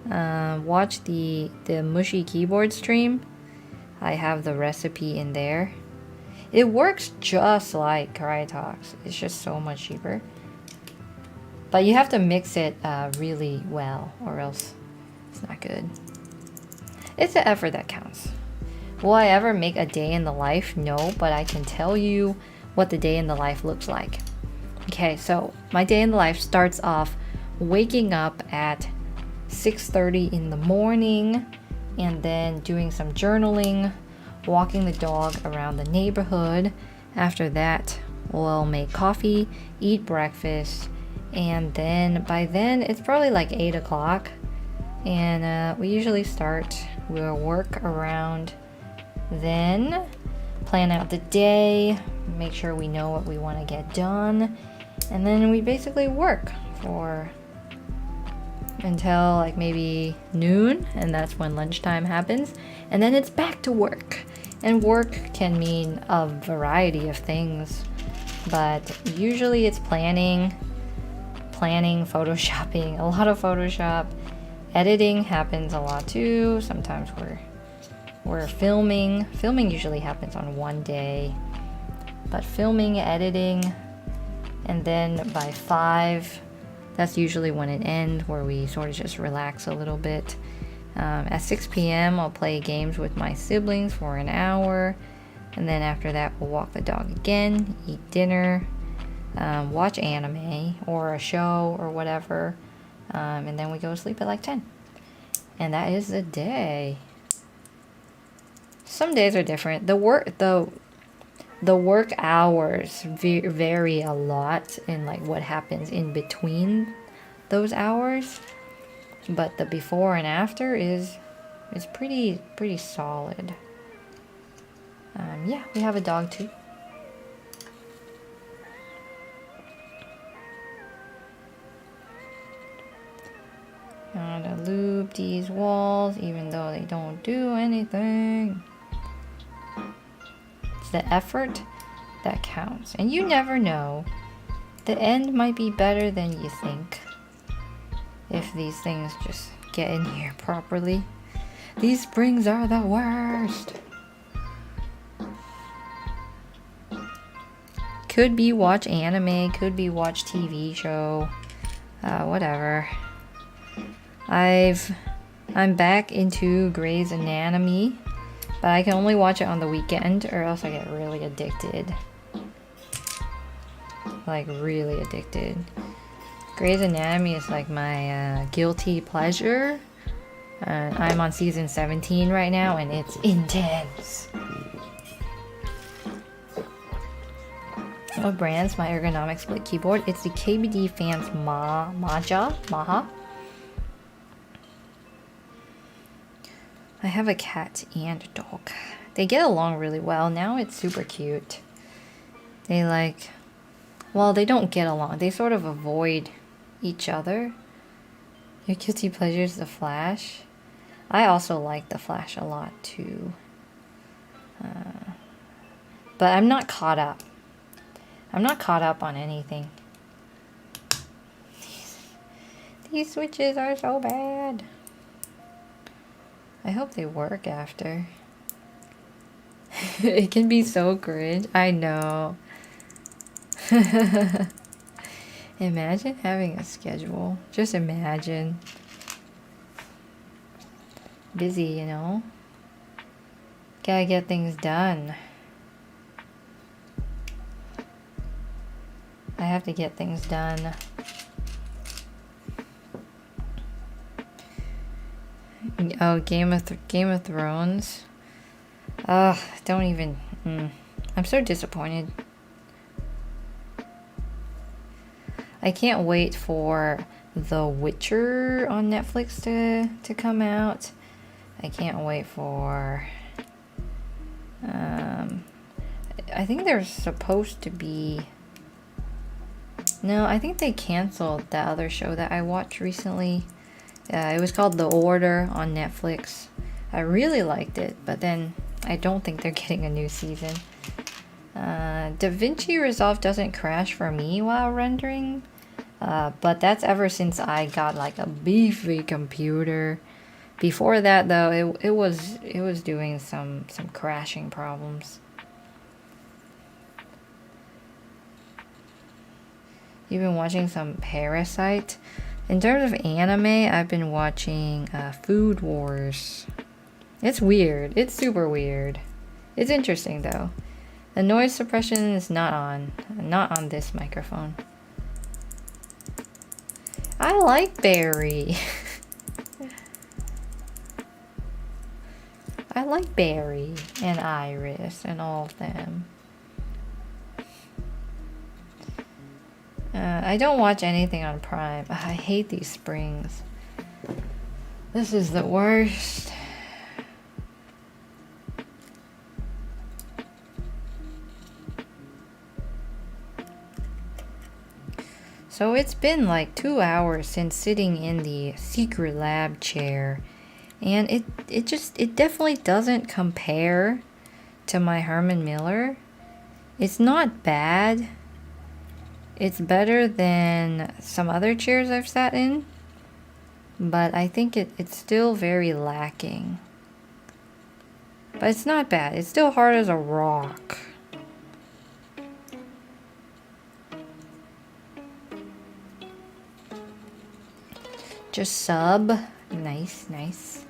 Watch the Mushy Keyboard stream. I have the recipe in there. It works just like Crytox. It's just so much cheaper. But you have to mix it really well, or else it's not good. It's the effort that counts. Will I ever make a day in the life? No, but I can tell you what the day in the life looks like. Okay, so my day in the life starts off waking up at 6:30 in the morning and then doing some journaling, walking the dog around the neighborhood. After that, we'll make coffee, eat breakfast, and then by then it's probably like 8 o'clock. And we usually we'll work around then, plan out the day, make sure we know what we want to get done, and then we basically work for until like maybe noon, and that's when lunchtime happens, and then it's back to work. And work can mean a variety of things, but usually it's planning, photoshopping, a lot of Photoshop. Editing happens a lot too. Sometimes we're filming. Filming usually happens on one day, but filming, editing, and then by 5, that's usually when it ends, where we sort of just relax a little bit. At 6 p.m. I'll play games with my siblings for an hour, and then after that we'll walk the dog again, eat dinner, watch anime or a show or whatever, and then we go to sleep at like 10. And that is the day. Some days are different. The work hours vary a lot in like what happens in between those hours, but the before and after is pretty solid. Yeah, we have a dog too. Gotta lube these walls even though they don't do anything. It's the effort that counts, and you never know. The end might be better than you think if these things just get in here properly. These springs are the worst. Could be watch anime, could be watch TV show, whatever. I'm back into Grey's Anatomy, but I can only watch it on the weekend or else I get really addicted. Like really addicted. Grey's Anatomy is like my guilty pleasure. I'm on season 17 right now and it's intense. What brand's my ergonomic split keyboard? It's the KBD Fans Maha. I have a cat and a dog. They get along really well. Now it's super cute. They they don't get along. They sort of avoid each other. Your guilty pleasure is The Flash. I also like The Flash a lot too. But I'm not caught up. I'm not caught up on anything. These switches are so bad. I hope they work after. It can be so cringe. I know. Imagine having a schedule. Just imagine. Busy, you know? Gotta get things done. I have to get things done. Oh, Game of Thrones. Ugh, don't even. I'm so disappointed. I can't wait for The Witcher on Netflix to come out. I can't wait for. I think there's supposed to be. No, I think they canceled that other show that I watched recently. It was called The Order on Netflix. I really liked it, but then I don't think they're getting a new season. DaVinci Resolve doesn't crash for me while rendering, but that's ever since I got like a beefy computer. Before that, though, it was doing some crashing problems. You've been watching some Parasite. In terms of anime, I've been watching Food Wars. It's weird. It's super weird. It's interesting though. The noise suppression is not on this microphone. I like Barry. I like Barry and Iris and all of them. I don't watch anything on Prime. I hate these springs. This is the worst. So it's been like 2 hours since sitting in the secret lab chair, and it definitely doesn't compare to my Herman Miller. It's not bad. It's better than some other chairs I've sat in, but I think it's still very lacking. But it's not bad. It's still hard as a rock. Just sub. Nice.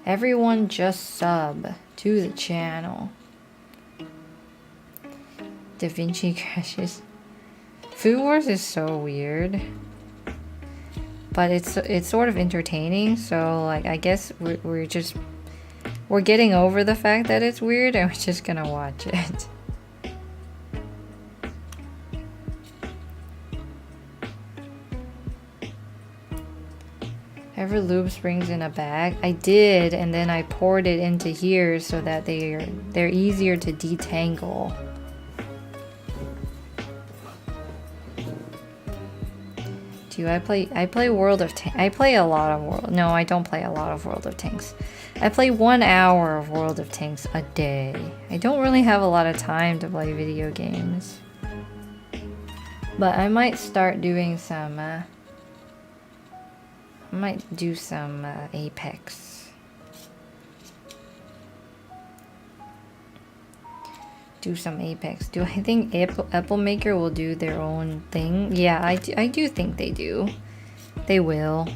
Everyone just sub to the channel. DaVinci crashes. Food Wars is so weird, but it's sort of entertaining. So like I guess we're getting over the fact that it's weird, and we're just gonna watch it. Ever lube springs in a bag? I did, and then I poured it into here so that they're easier to detangle. I play World of Tanks. I play a lot of World. No, I don't play a lot of World of Tanks. I play 1 hour of World of Tanks a day. I don't really have a lot of time to play video games. But I might start doing some. I might do some Apex. Do some Apex. Do I think Apple Maker will do their own thing? Yeah, I do think they do. They will.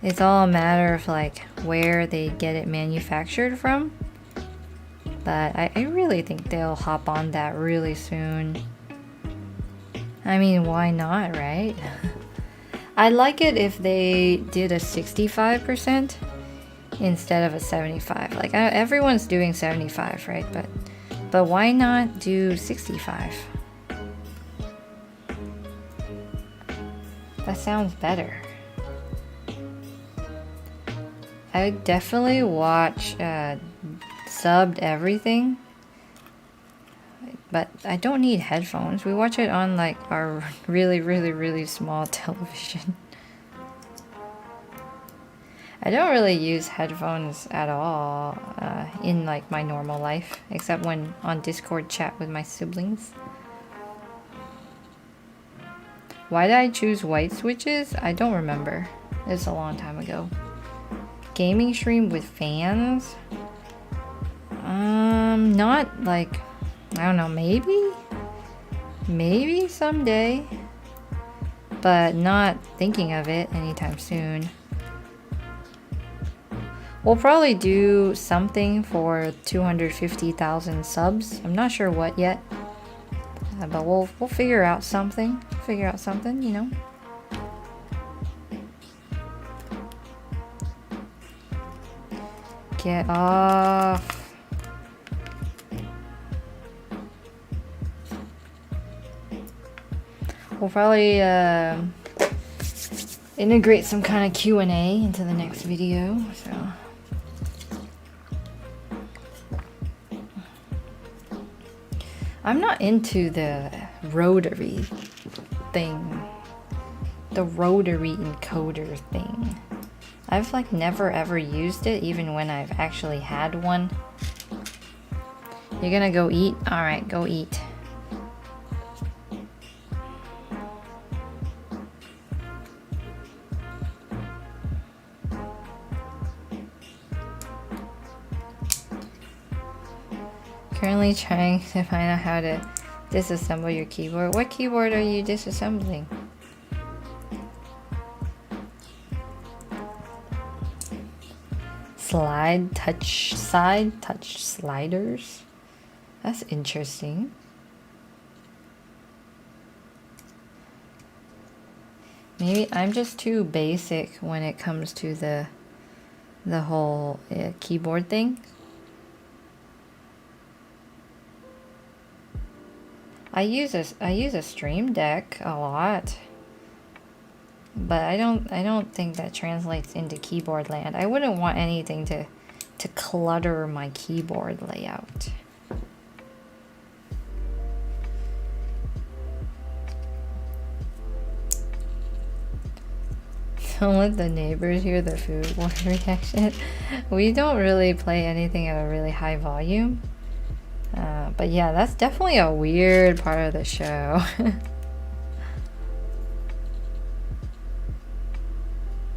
It's all a matter of like where they get it manufactured from. But I really think they'll hop on that really soon. I mean, why not, right? I'd like it if they did a 65%. Instead of a 75. Like everyone's doing 75, right? But why not do 65? That sounds better. I would definitely watch subbed everything, but I don't need headphones. We watch it on like our really small television. I don't really use headphones at all in like my normal life, except when on Discord chat with my siblings. Why did I choose white switches? I don't remember. It's a long time ago. Gaming stream with fans? Not like, I don't know, maybe someday, but not thinking of it anytime soon. We'll probably do something for 250,000 subs. I'm not sure what yet, but we'll figure out something. You know. Get off. We'll probably integrate some kind of Q&A into the next video. So. I'm not into the rotary thing. The rotary encoder thing. I've like never ever used it, even when I've actually had one. You're gonna go eat? Alright, go eat. Currently trying to find out how to disassemble your keyboard. What keyboard are you disassembling? Side touch sliders? That's interesting. Maybe I'm just too basic when it comes to the whole keyboard thing. I use a Stream Deck a lot, but I don't think that translates into keyboard land. I wouldn't want anything to clutter my keyboard layout. Don't let the neighbors hear the food war reaction. We don't really play anything at a really high volume. But yeah, that's definitely a weird part of the show.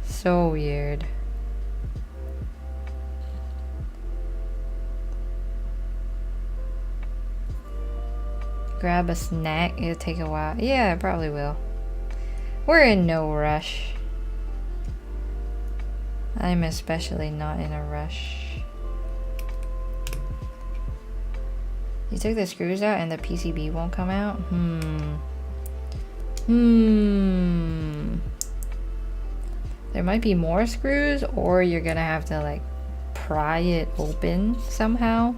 So weird. Grab a snack. It'll take a while. Yeah, it probably will. We're in no rush. I'm especially not in a rush. You took the screws out and the PCB won't come out? There might be more screws, or you're gonna have to like pry it open somehow.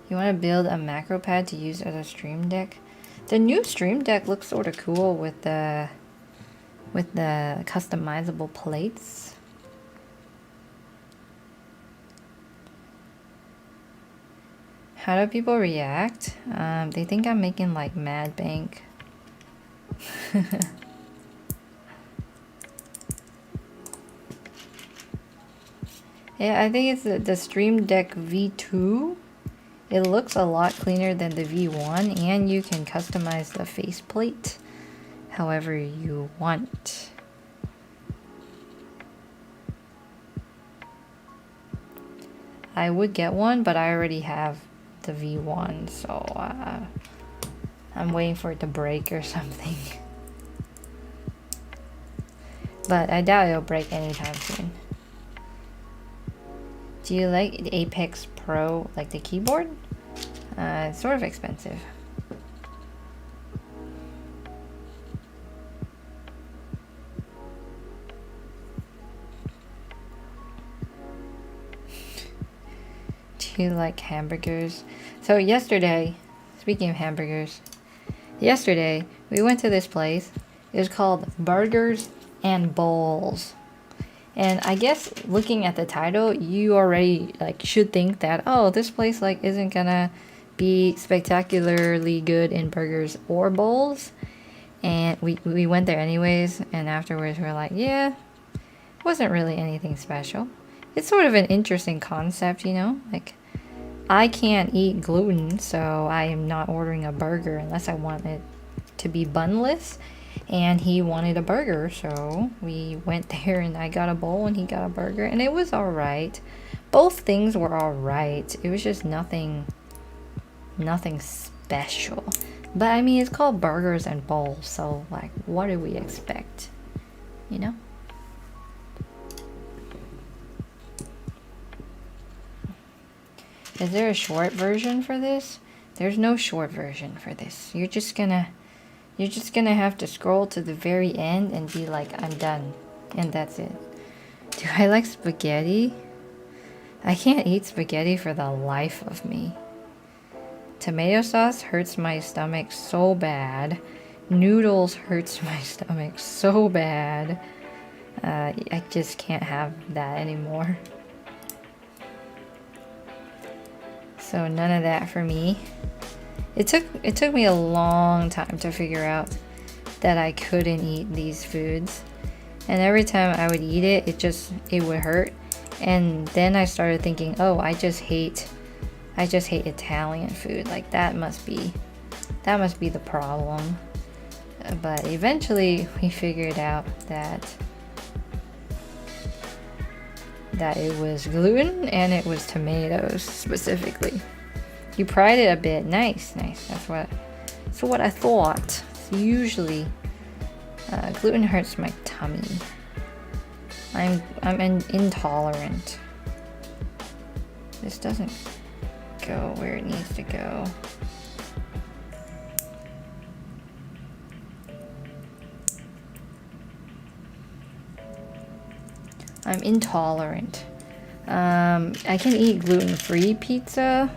You want to build a macro pad to use as a Stream Deck? The new Stream Deck looks sort of cool with the customizable plates. How do people react? They think I'm making like mad bank. Yeah, I think it's the Stream Deck V2. It looks a lot cleaner than the V1, and you can customize the faceplate however you want. I would get one, but I already have the V1, so I'm waiting for it to break or something. But I doubt it'll break anytime soon. Do you like the Apex Pro, like the keyboard? It's sort of expensive. Do you like hamburgers? So yesterday, speaking of hamburgers, yesterday we went to this place. It was called Burgers and Bowls. And I guess looking at the title, you already like should think that, oh, this place like isn't gonna be spectacularly good in burgers or bowls. And we went there anyways, and afterwards we were like, yeah, it wasn't really anything special. It's sort of an interesting concept, you know? Like, I can't eat gluten, so I am not ordering a burger unless I want it to be bunless. And he wanted a burger, so we went there and I got a bowl and he got a burger, and it was alright. Both things were alright. It was just nothing special. But I mean, it's called burgers and bowls, so like, what do we expect? You know? Is there a short version for this? There's no short version for this. You're just gonna have to scroll to the very end and be like, I'm done. And that's it. Do I like spaghetti? I can't eat spaghetti for the life of me. Tomato sauce hurts my stomach so bad. Noodles hurts my stomach so bad. I just can't have that anymore. So none of that for me. It took me a long time to figure out that I couldn't eat these foods. And every time I would eat it, it would hurt. And then I started thinking, oh, I just hate Italian food. Like, that must be the problem. But eventually we figured out that it was gluten and it was tomatoes specifically. You pried it a bit. Nice. That's what I thought. Usually gluten hurts my tummy. I'm intolerant. This doesn't go where it needs to go. I'm intolerant. I can eat gluten-free pizza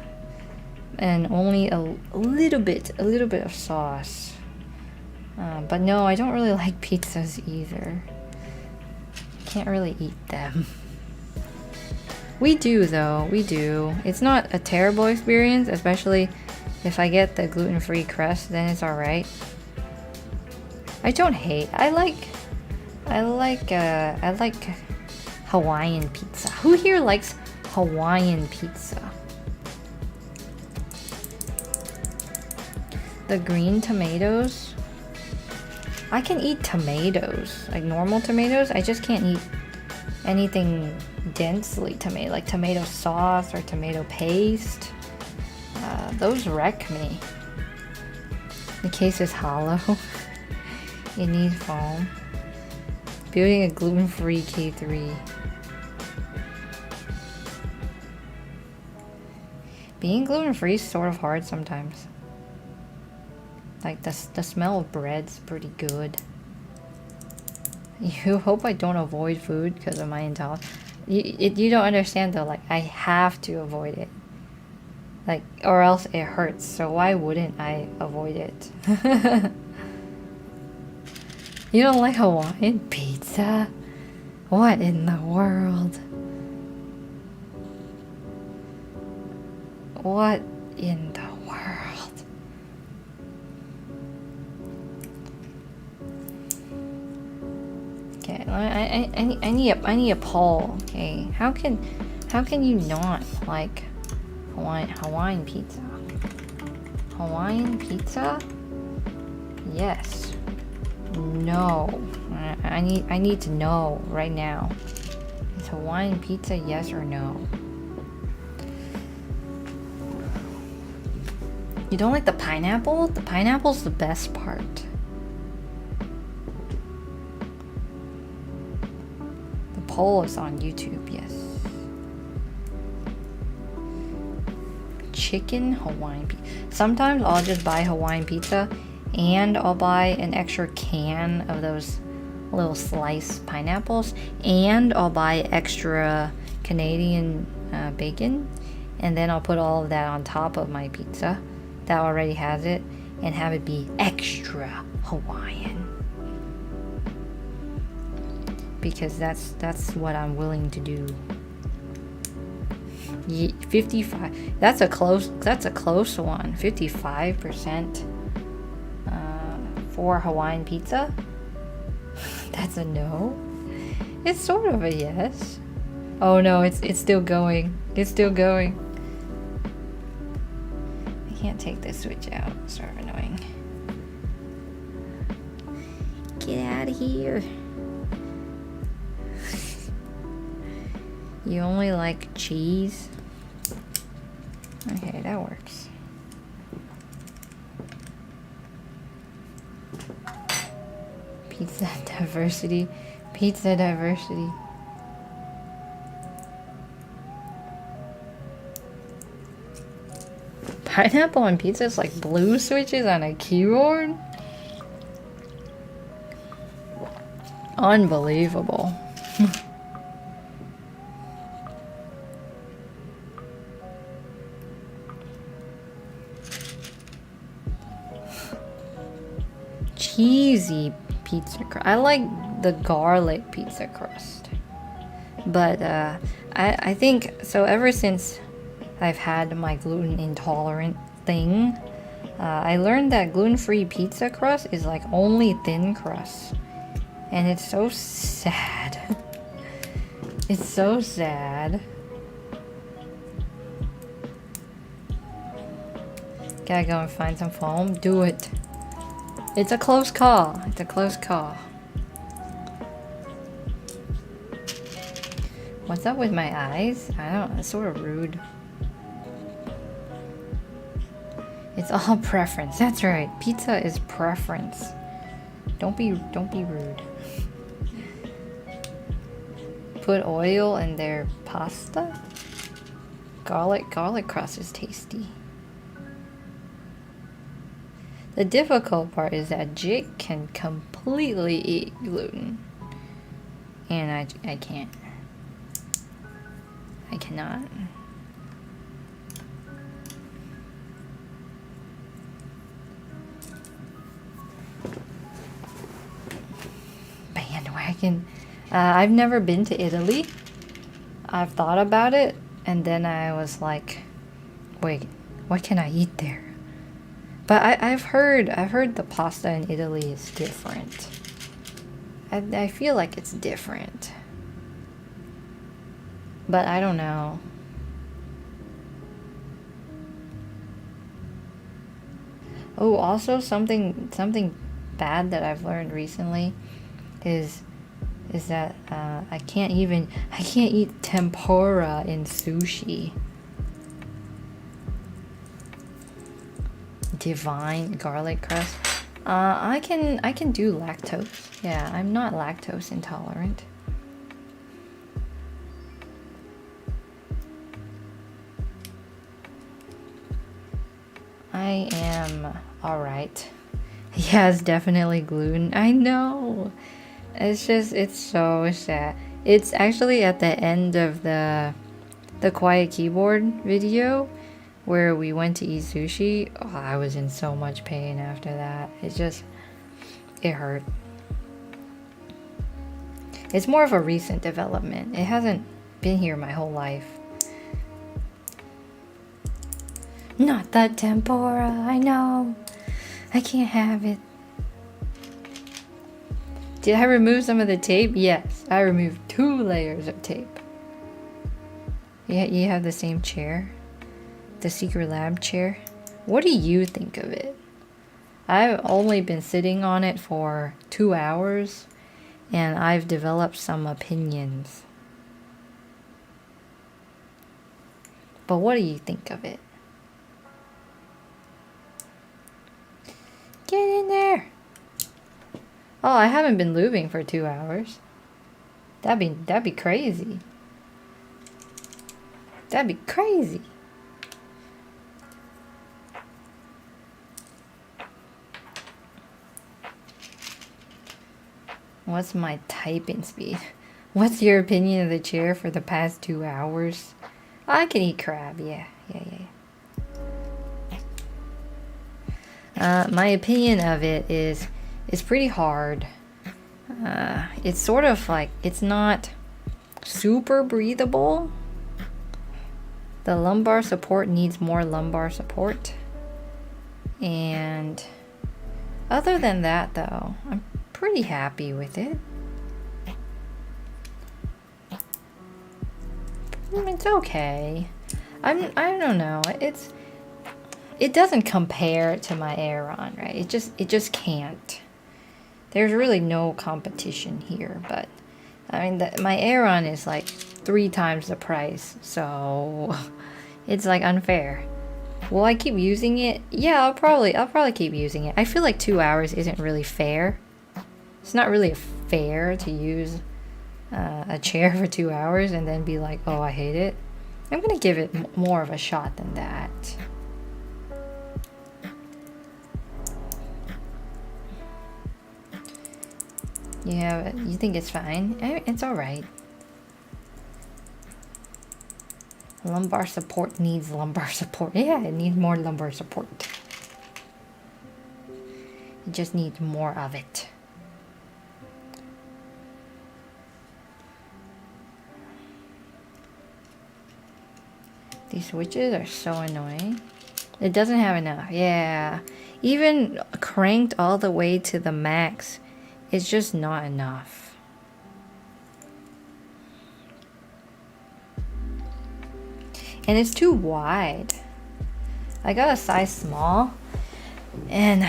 and only a little bit of sauce. But no, I don't really like pizzas either. Can't really eat them. We do though, we do. It's not a terrible experience, especially if I get the gluten-free crust, then it's alright. I don't hate. I like Hawaiian pizza. Who here likes Hawaiian pizza? The green tomatoes. I can eat tomatoes, like normal tomatoes. I just can't eat anything densely tomato, like tomato sauce or tomato paste. Those wreck me. The case is hollow. It needs foam. Building a gluten-free K3. Being gluten-free is sort of hard sometimes. Like, the smell of bread's pretty good. You hope I don't avoid food because of my intolerance. You don't understand though, like, I have to avoid it. Like, or else it hurts, so why wouldn't I avoid it? You don't like Hawaiian pizza? What in the world? What in the world? Okay, I need a poll. Okay, how can you not like Hawaiian pizza? Hawaiian pizza? Yes. No. I need to know right now. Is Hawaiian pizza yes or no? You don't like the pineapple? The pineapple's the best part. The poll is on YouTube, yes. Chicken Hawaiian pizza. Sometimes I'll just buy Hawaiian pizza and I'll buy an extra can of those little sliced pineapples, and I'll buy extra Canadian bacon, and then I'll put all of that on top of my pizza that already has it and have it be extra Hawaiian, because that's what I'm willing to do. 55. That's a close one. 55%. for Hawaiian pizza? That's a no. It's sort of a yes. Oh no, it's still going. It's still going. I can't take this switch out. It's sort of annoying. Get out of here. You only like cheese? Okay, that works. Pizza diversity. Pizza diversity. Pineapple on pizza is like blue switches on a keyboard? Unbelievable. Cheesy pizza crust. I like the garlic pizza crust. But I think, so ever since I've had my gluten intolerant thing, I learned that gluten-free pizza crust is like only thin crust. And it's so sad. It's so sad. Gotta go and find some foam. Do it. It's a close call. It's a close call. What's up with my eyes? I don't know. It's sort of rude. It's all preference. That's right. Pizza is preference. Don't be rude. Put oil in their pasta? Garlic crust is tasty. The difficult part is that Jake can completely eat gluten. And I can't. I cannot. Bandwagon. I've never been to Italy. I've thought about it, and then I was like, wait, what can I eat there? But I've heard the pasta in Italy is different. I feel like it's different. But I don't know. Oh, also something bad that I've learned recently is that I can't eat tempura in sushi. Divine garlic crust. I can do lactose. Yeah, I'm not lactose intolerant. I am alright. Yeah, it's definitely gluten. I know. It's so sad. It's actually at the end of the quiet keyboard video where we went to eat sushi. Oh, I was in so much pain after that. It hurt. It's more of a recent development. It hasn't been here my whole life. Not that tempura, I know. I can't have it. Did I remove some of the tape? Yes, I removed 2 layers of tape. Yeah, you have the same chair? The secret lab chair? What do you think of it? I've only been sitting on it for 2 hours, and I've developed some opinions. But what do you think of it? Get in there! Oh, I haven't been lubing for 2 hours. That'd be crazy. That'd be crazy. What's my typing speed? What's your opinion of the chair for the past 2 hours? I can eat crab, yeah. My opinion of it is it's pretty hard. It's sort of like, it's not super breathable. The lumbar support needs more lumbar support. And Other than that, though, I'm pretty happy with it. It's okay. I don't know. It doesn't compare to my Aeron, right? It just can't. There's really no competition here, but I mean my Aeron is like 3 times the price, so it's like unfair. Will I keep using it? Yeah, I'll probably keep using it. I feel like 2 hours isn't really fair. It's not really fair to use a chair for 2 hours and then be like, oh, I hate it. I'm gonna give it more of a shot than that. Yeah, you think it's fine? It's alright. Lumbar support needs lumbar support. Yeah, it needs more lumbar support. It just needs more of it. These switches are so annoying. It doesn't have enough. Yeah. Even cranked all the way to the max, it's just not enough. And it's too wide. I got a size small, and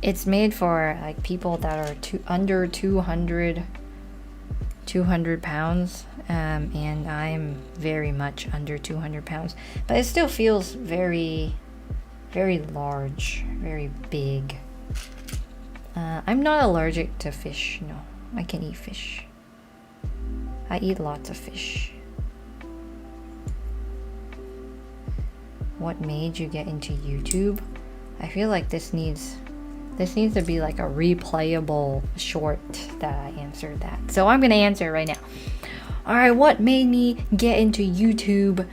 it's made for like people that are under 200 pounds, and I'm very much under 200 pounds, but it still feels very, very large, very big. I'm not allergic to fish. No, I can eat fish. I eat lots of fish. What made you get into YouTube? I feel like this needs to be like a replayable short that I answered that. So I'm gonna answer it right now. Alright, what made me get into YouTube?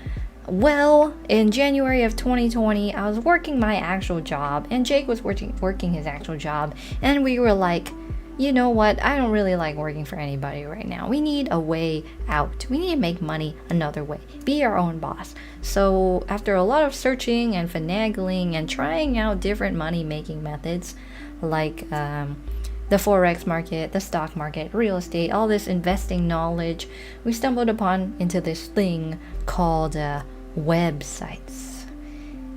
Well, in January of 2020, I was working my actual job, and Jake was working his actual job, and we were like, you know what, I don't really like working for anybody right now. We need a way out. We need to make money another way. Be our own boss. So after a lot of searching and finagling and trying out different money-making methods, like the forex market, the stock market, real estate, all this investing knowledge, we stumbled into this thing called websites.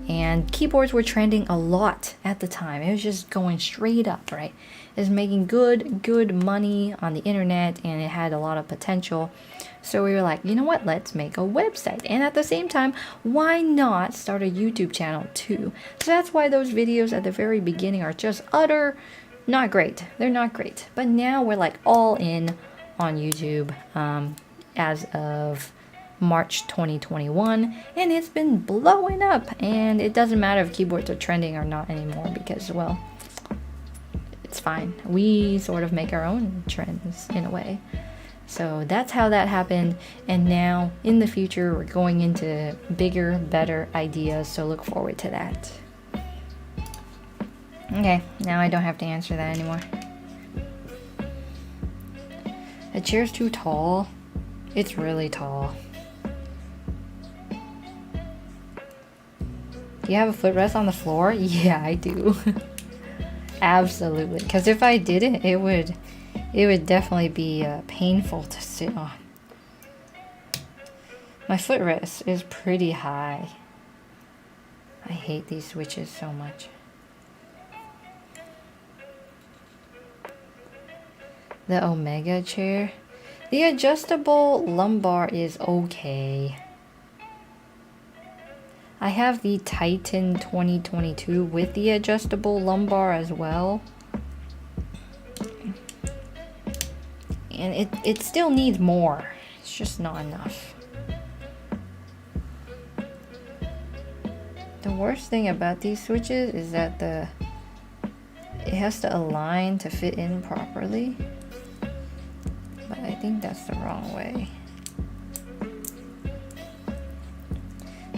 And keyboards were trending a lot at the time. It was just going straight up, right? It was making good money on the internet, and it had a lot of potential. So we were like, you know what, let's make a website. And at the same time, why not start a YouTube channel too? So that's why those videos at the very beginning are just not great. They're not great. But now we're like all in on YouTube as of March 2021, and it's been blowing up. And it doesn't matter if keyboards are trending or not anymore, because, well, it's fine. We sort of make our own trends in a way. So that's how that happened. And now in the future, we're going into bigger, better ideas. So look forward to that. Okay, now I don't have to answer that anymore. The chair's too tall. It's really tall. Do you have a footrest on the floor? Yeah, I do. Absolutely. Because if I didn't, it would definitely be painful to sit on. My footrest is pretty high. I hate these switches so much. The Omega chair. The adjustable lumbar is okay. I have the Titan 2022 with the adjustable lumbar as well. And it still needs more. It's just not enough. The worst thing about these switches is that it has to align to fit in properly. But I think that's the wrong way.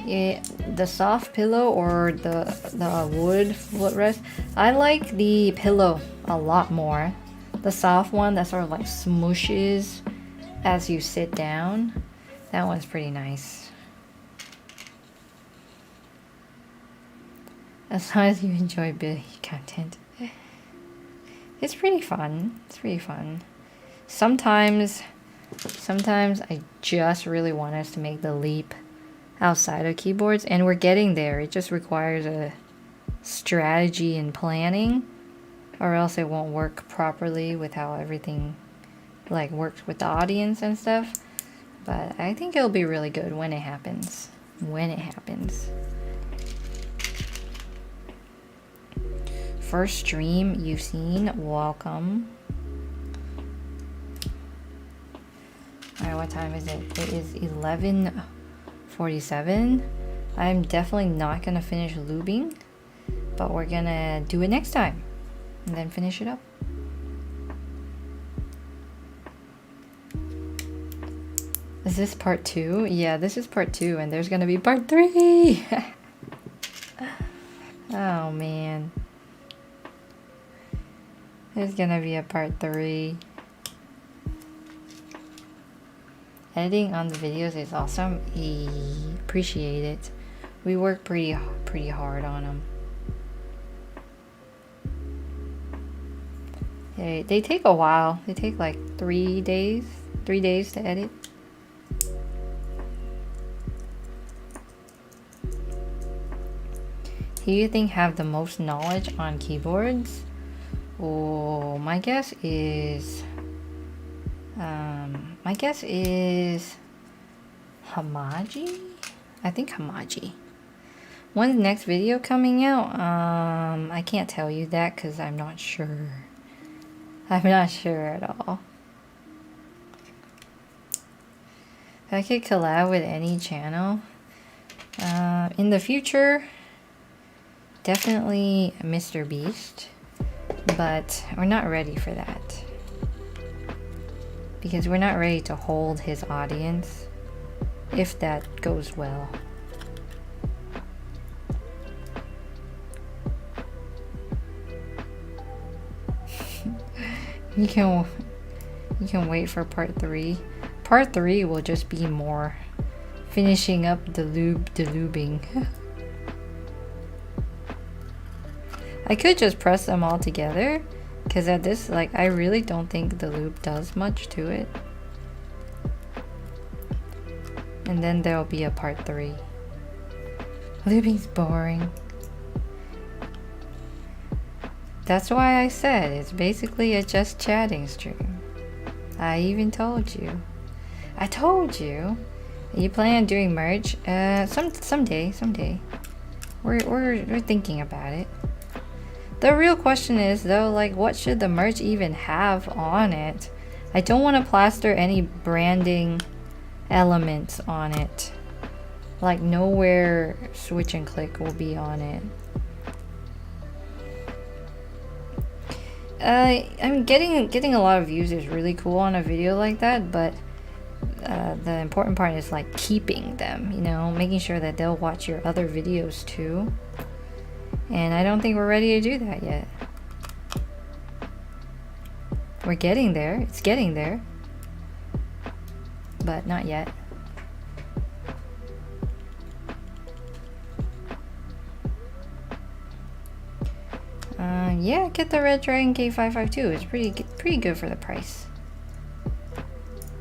Yeah, the soft pillow or the wood footrest. I like the pillow a lot more. The soft one that sort of like smooshes as you sit down. That one's pretty nice. As long as you enjoy video content. It's pretty fun. It's pretty fun. Sometimes I just really want us to make the leap outside of keyboards, and we're getting there. It just requires a strategy and planning, or else it won't work properly with how everything like works with the audience and stuff. But I think it'll be really good when it happens. When it happens. First stream you've seen, welcome. Alright, what time is it? It is 11:47. I'm definitely not gonna finish lubing, but we're gonna do it next time and then finish it up. Is this part 2? Yeah, this is part 2, and there's gonna be part 3. Oh man, there's gonna be a part 3. Editing on the videos is awesome. Appreciate it. We work pretty hard on them. They take a while. They take like 3 days. 3 days to edit. Who do you think have the most knowledge on keyboards? Oh, my guess is Hamaji? I think Hamaji. When's the next video coming out? I can't tell you that because I'm not sure. I'm not sure at all. If I could collab with any channel in the future, definitely Mr. Beast, but we're not ready for that. Because we're not ready to hold his audience, if that goes well. You can wait for part 3. Part 3 will just be more finishing up the lubing. I could just press them all together. Because at this, like, I really don't think the loop does much to it. And then there'll be a part 3. Looping's boring. That's why I said it's basically a just chatting stream. I even told you. I told you. You plan on doing merch? Someday. We're thinking about it. The real question is though, like, what should the merch even have on it? I don't want to plaster any branding elements on it. Like, nowhere switch and click will be on it. I'm getting a lot of views is really cool on a video like that, but the important part is like keeping them, you know, making sure that they'll watch your other videos too. And I don't think we're ready to do that yet. We're getting there. It's getting there. But not yet. Yeah, get the Red Dragon K552. It's pretty good for the price.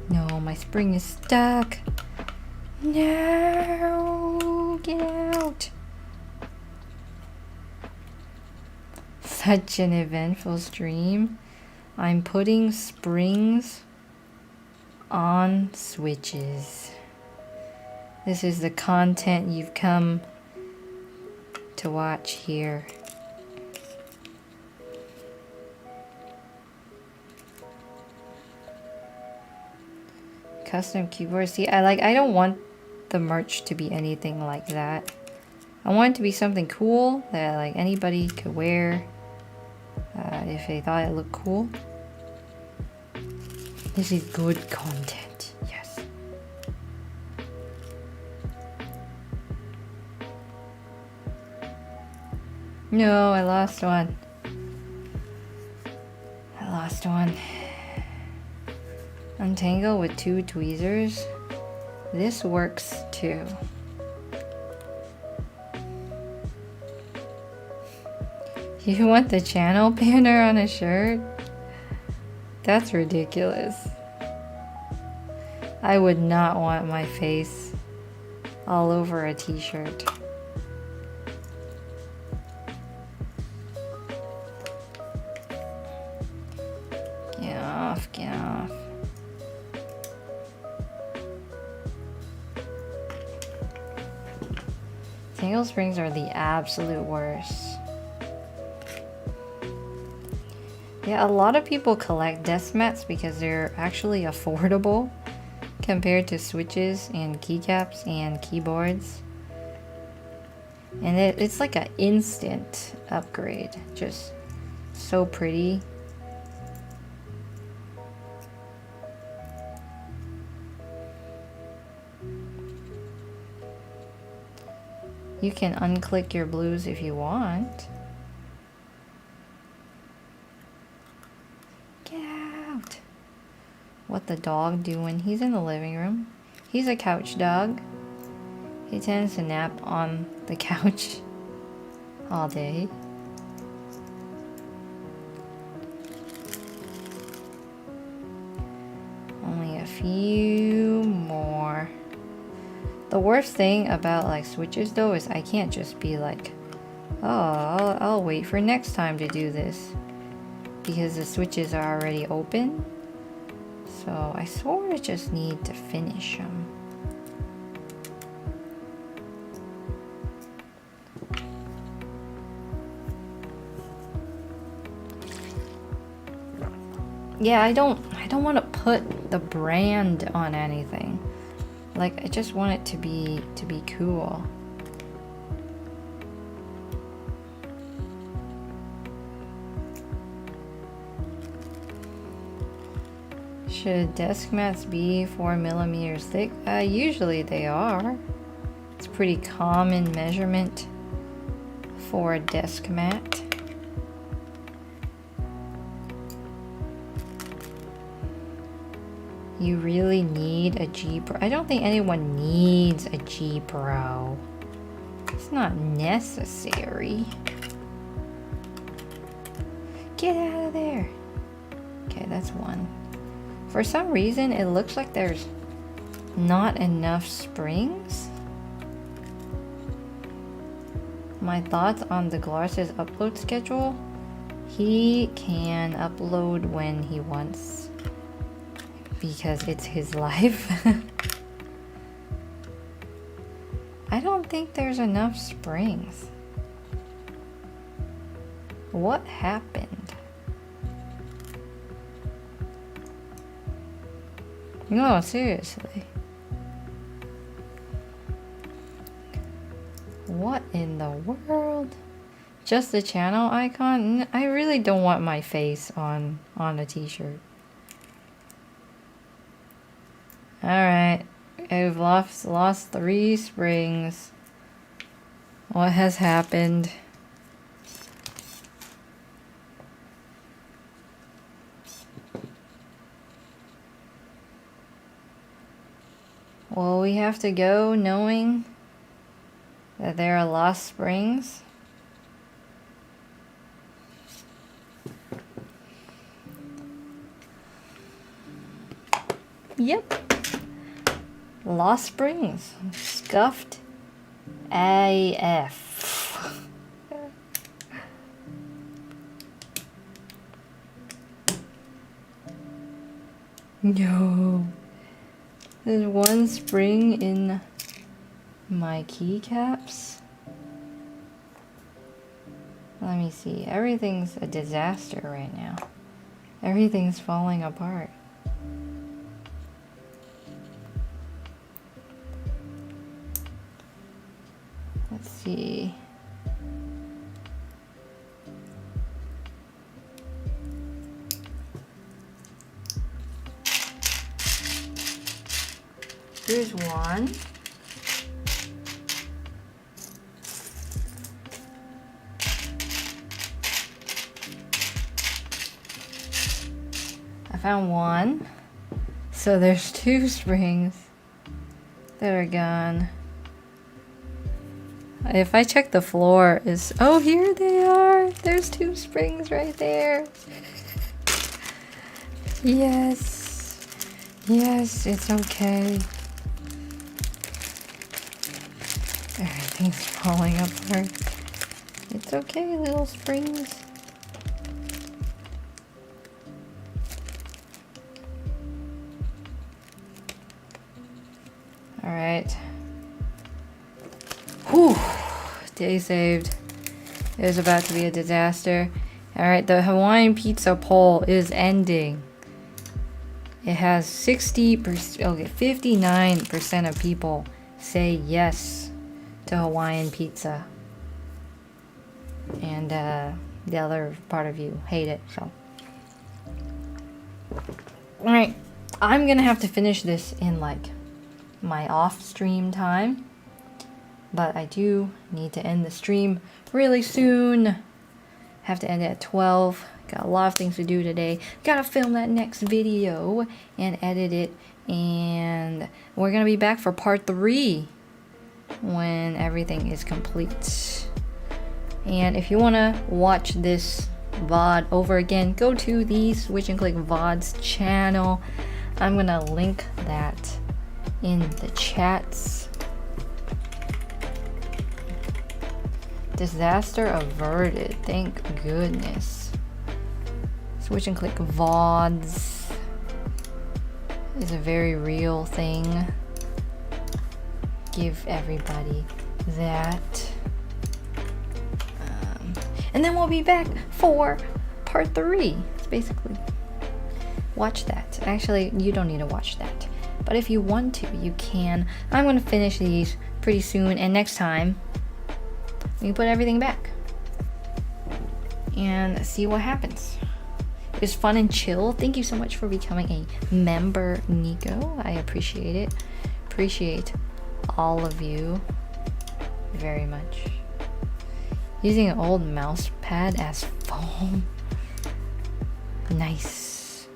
No, my spring is stuck. No, get out. Such an eventful stream. I'm putting springs on switches. This is the content you've come to watch here. Custom keyboards. See, I don't want the merch to be anything like that. I want it to be something cool that like anybody could wear if they thought it looked cool. This is good content. Yes. No, I lost one. I lost one. Untangle with 2 tweezers. This works too. You want the channel banner on a shirt? That's ridiculous. I would not want my face all over a t-shirt. Get off, get off. Tangle springs are the absolute worst. Yeah, a lot of people collect desk mats because they're actually affordable compared to switches and keycaps and keyboards. And it's like an instant upgrade. Just so pretty. You can unclick your blues if you want. Get out! What the dog doing? He's in the living room. He's a couch dog. He tends to nap on the couch all day. Only a few more. The worst thing about like switches though is I can't just be like, oh, I'll wait for next time to do this, because the switches are already open. So I sort of just need to finish them. Yeah, I don't want to put the brand on anything. Like, I just want it to be cool. Should desk mats be 4mm thick? Usually they are. It's a pretty common measurement for a desk mat. You really need a G Pro. I don't think anyone needs a G Pro. It's not necessary. Get out of there. Okay, that's one. For some reason, it looks like there's not enough springs. My thoughts on the Glar's upload schedule. He can upload when he wants, because it's his life. I don't think there's enough springs. What happened? No, seriously. What in the world? Just the channel icon? I really don't want my face on a t-shirt. Alright, I've lost 3 springs. What has happened? Well, we have to go knowing that there are lost springs. Yep. Lost springs. Scuffed AF. No. There's 1 spring in my keycaps. Let me see. Everything's a disaster right now. Everything's falling apart. Let's see. Here's 1. I found 1. So there's 2 springs that are gone. If I check the floor, is oh, here they are. There's 2 springs right there. Yes. Yes, it's okay. Everything's falling apart. It's okay, little springs. Alright. Whew. Day saved. It was about to be a disaster. Alright, the Hawaiian pizza poll is ending. It has 60%, okay, 59% of people say yes to Hawaiian pizza. And the other part of you hate it, so. Alright, I'm gonna have to finish this in like my off stream time. But I do need to end the stream really soon. Have to end it at 12. Got a lot of things to do today. Gotta film that next video and edit it. And we're gonna be back for part 3 when everything is complete. And if you wanna watch this VOD over again, go to the Switch and Click VODs channel. I'm gonna link that in the chats. Disaster averted, thank goodness. Switch and Click VODs is a very real thing. Give everybody that. And then we'll be back for part 3. It's basically, watch that. Actually, you don't need to watch that. But if you want to, you can. I'm going to finish these pretty soon. And next time, we can put everything back. And see what happens. It was fun and chill. Thank you so much for becoming a member, Nico. I appreciate it. Appreciate all of you very much. Using an old mouse pad as foam. Nice.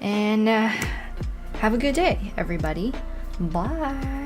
And have a good day, everybody. Bye.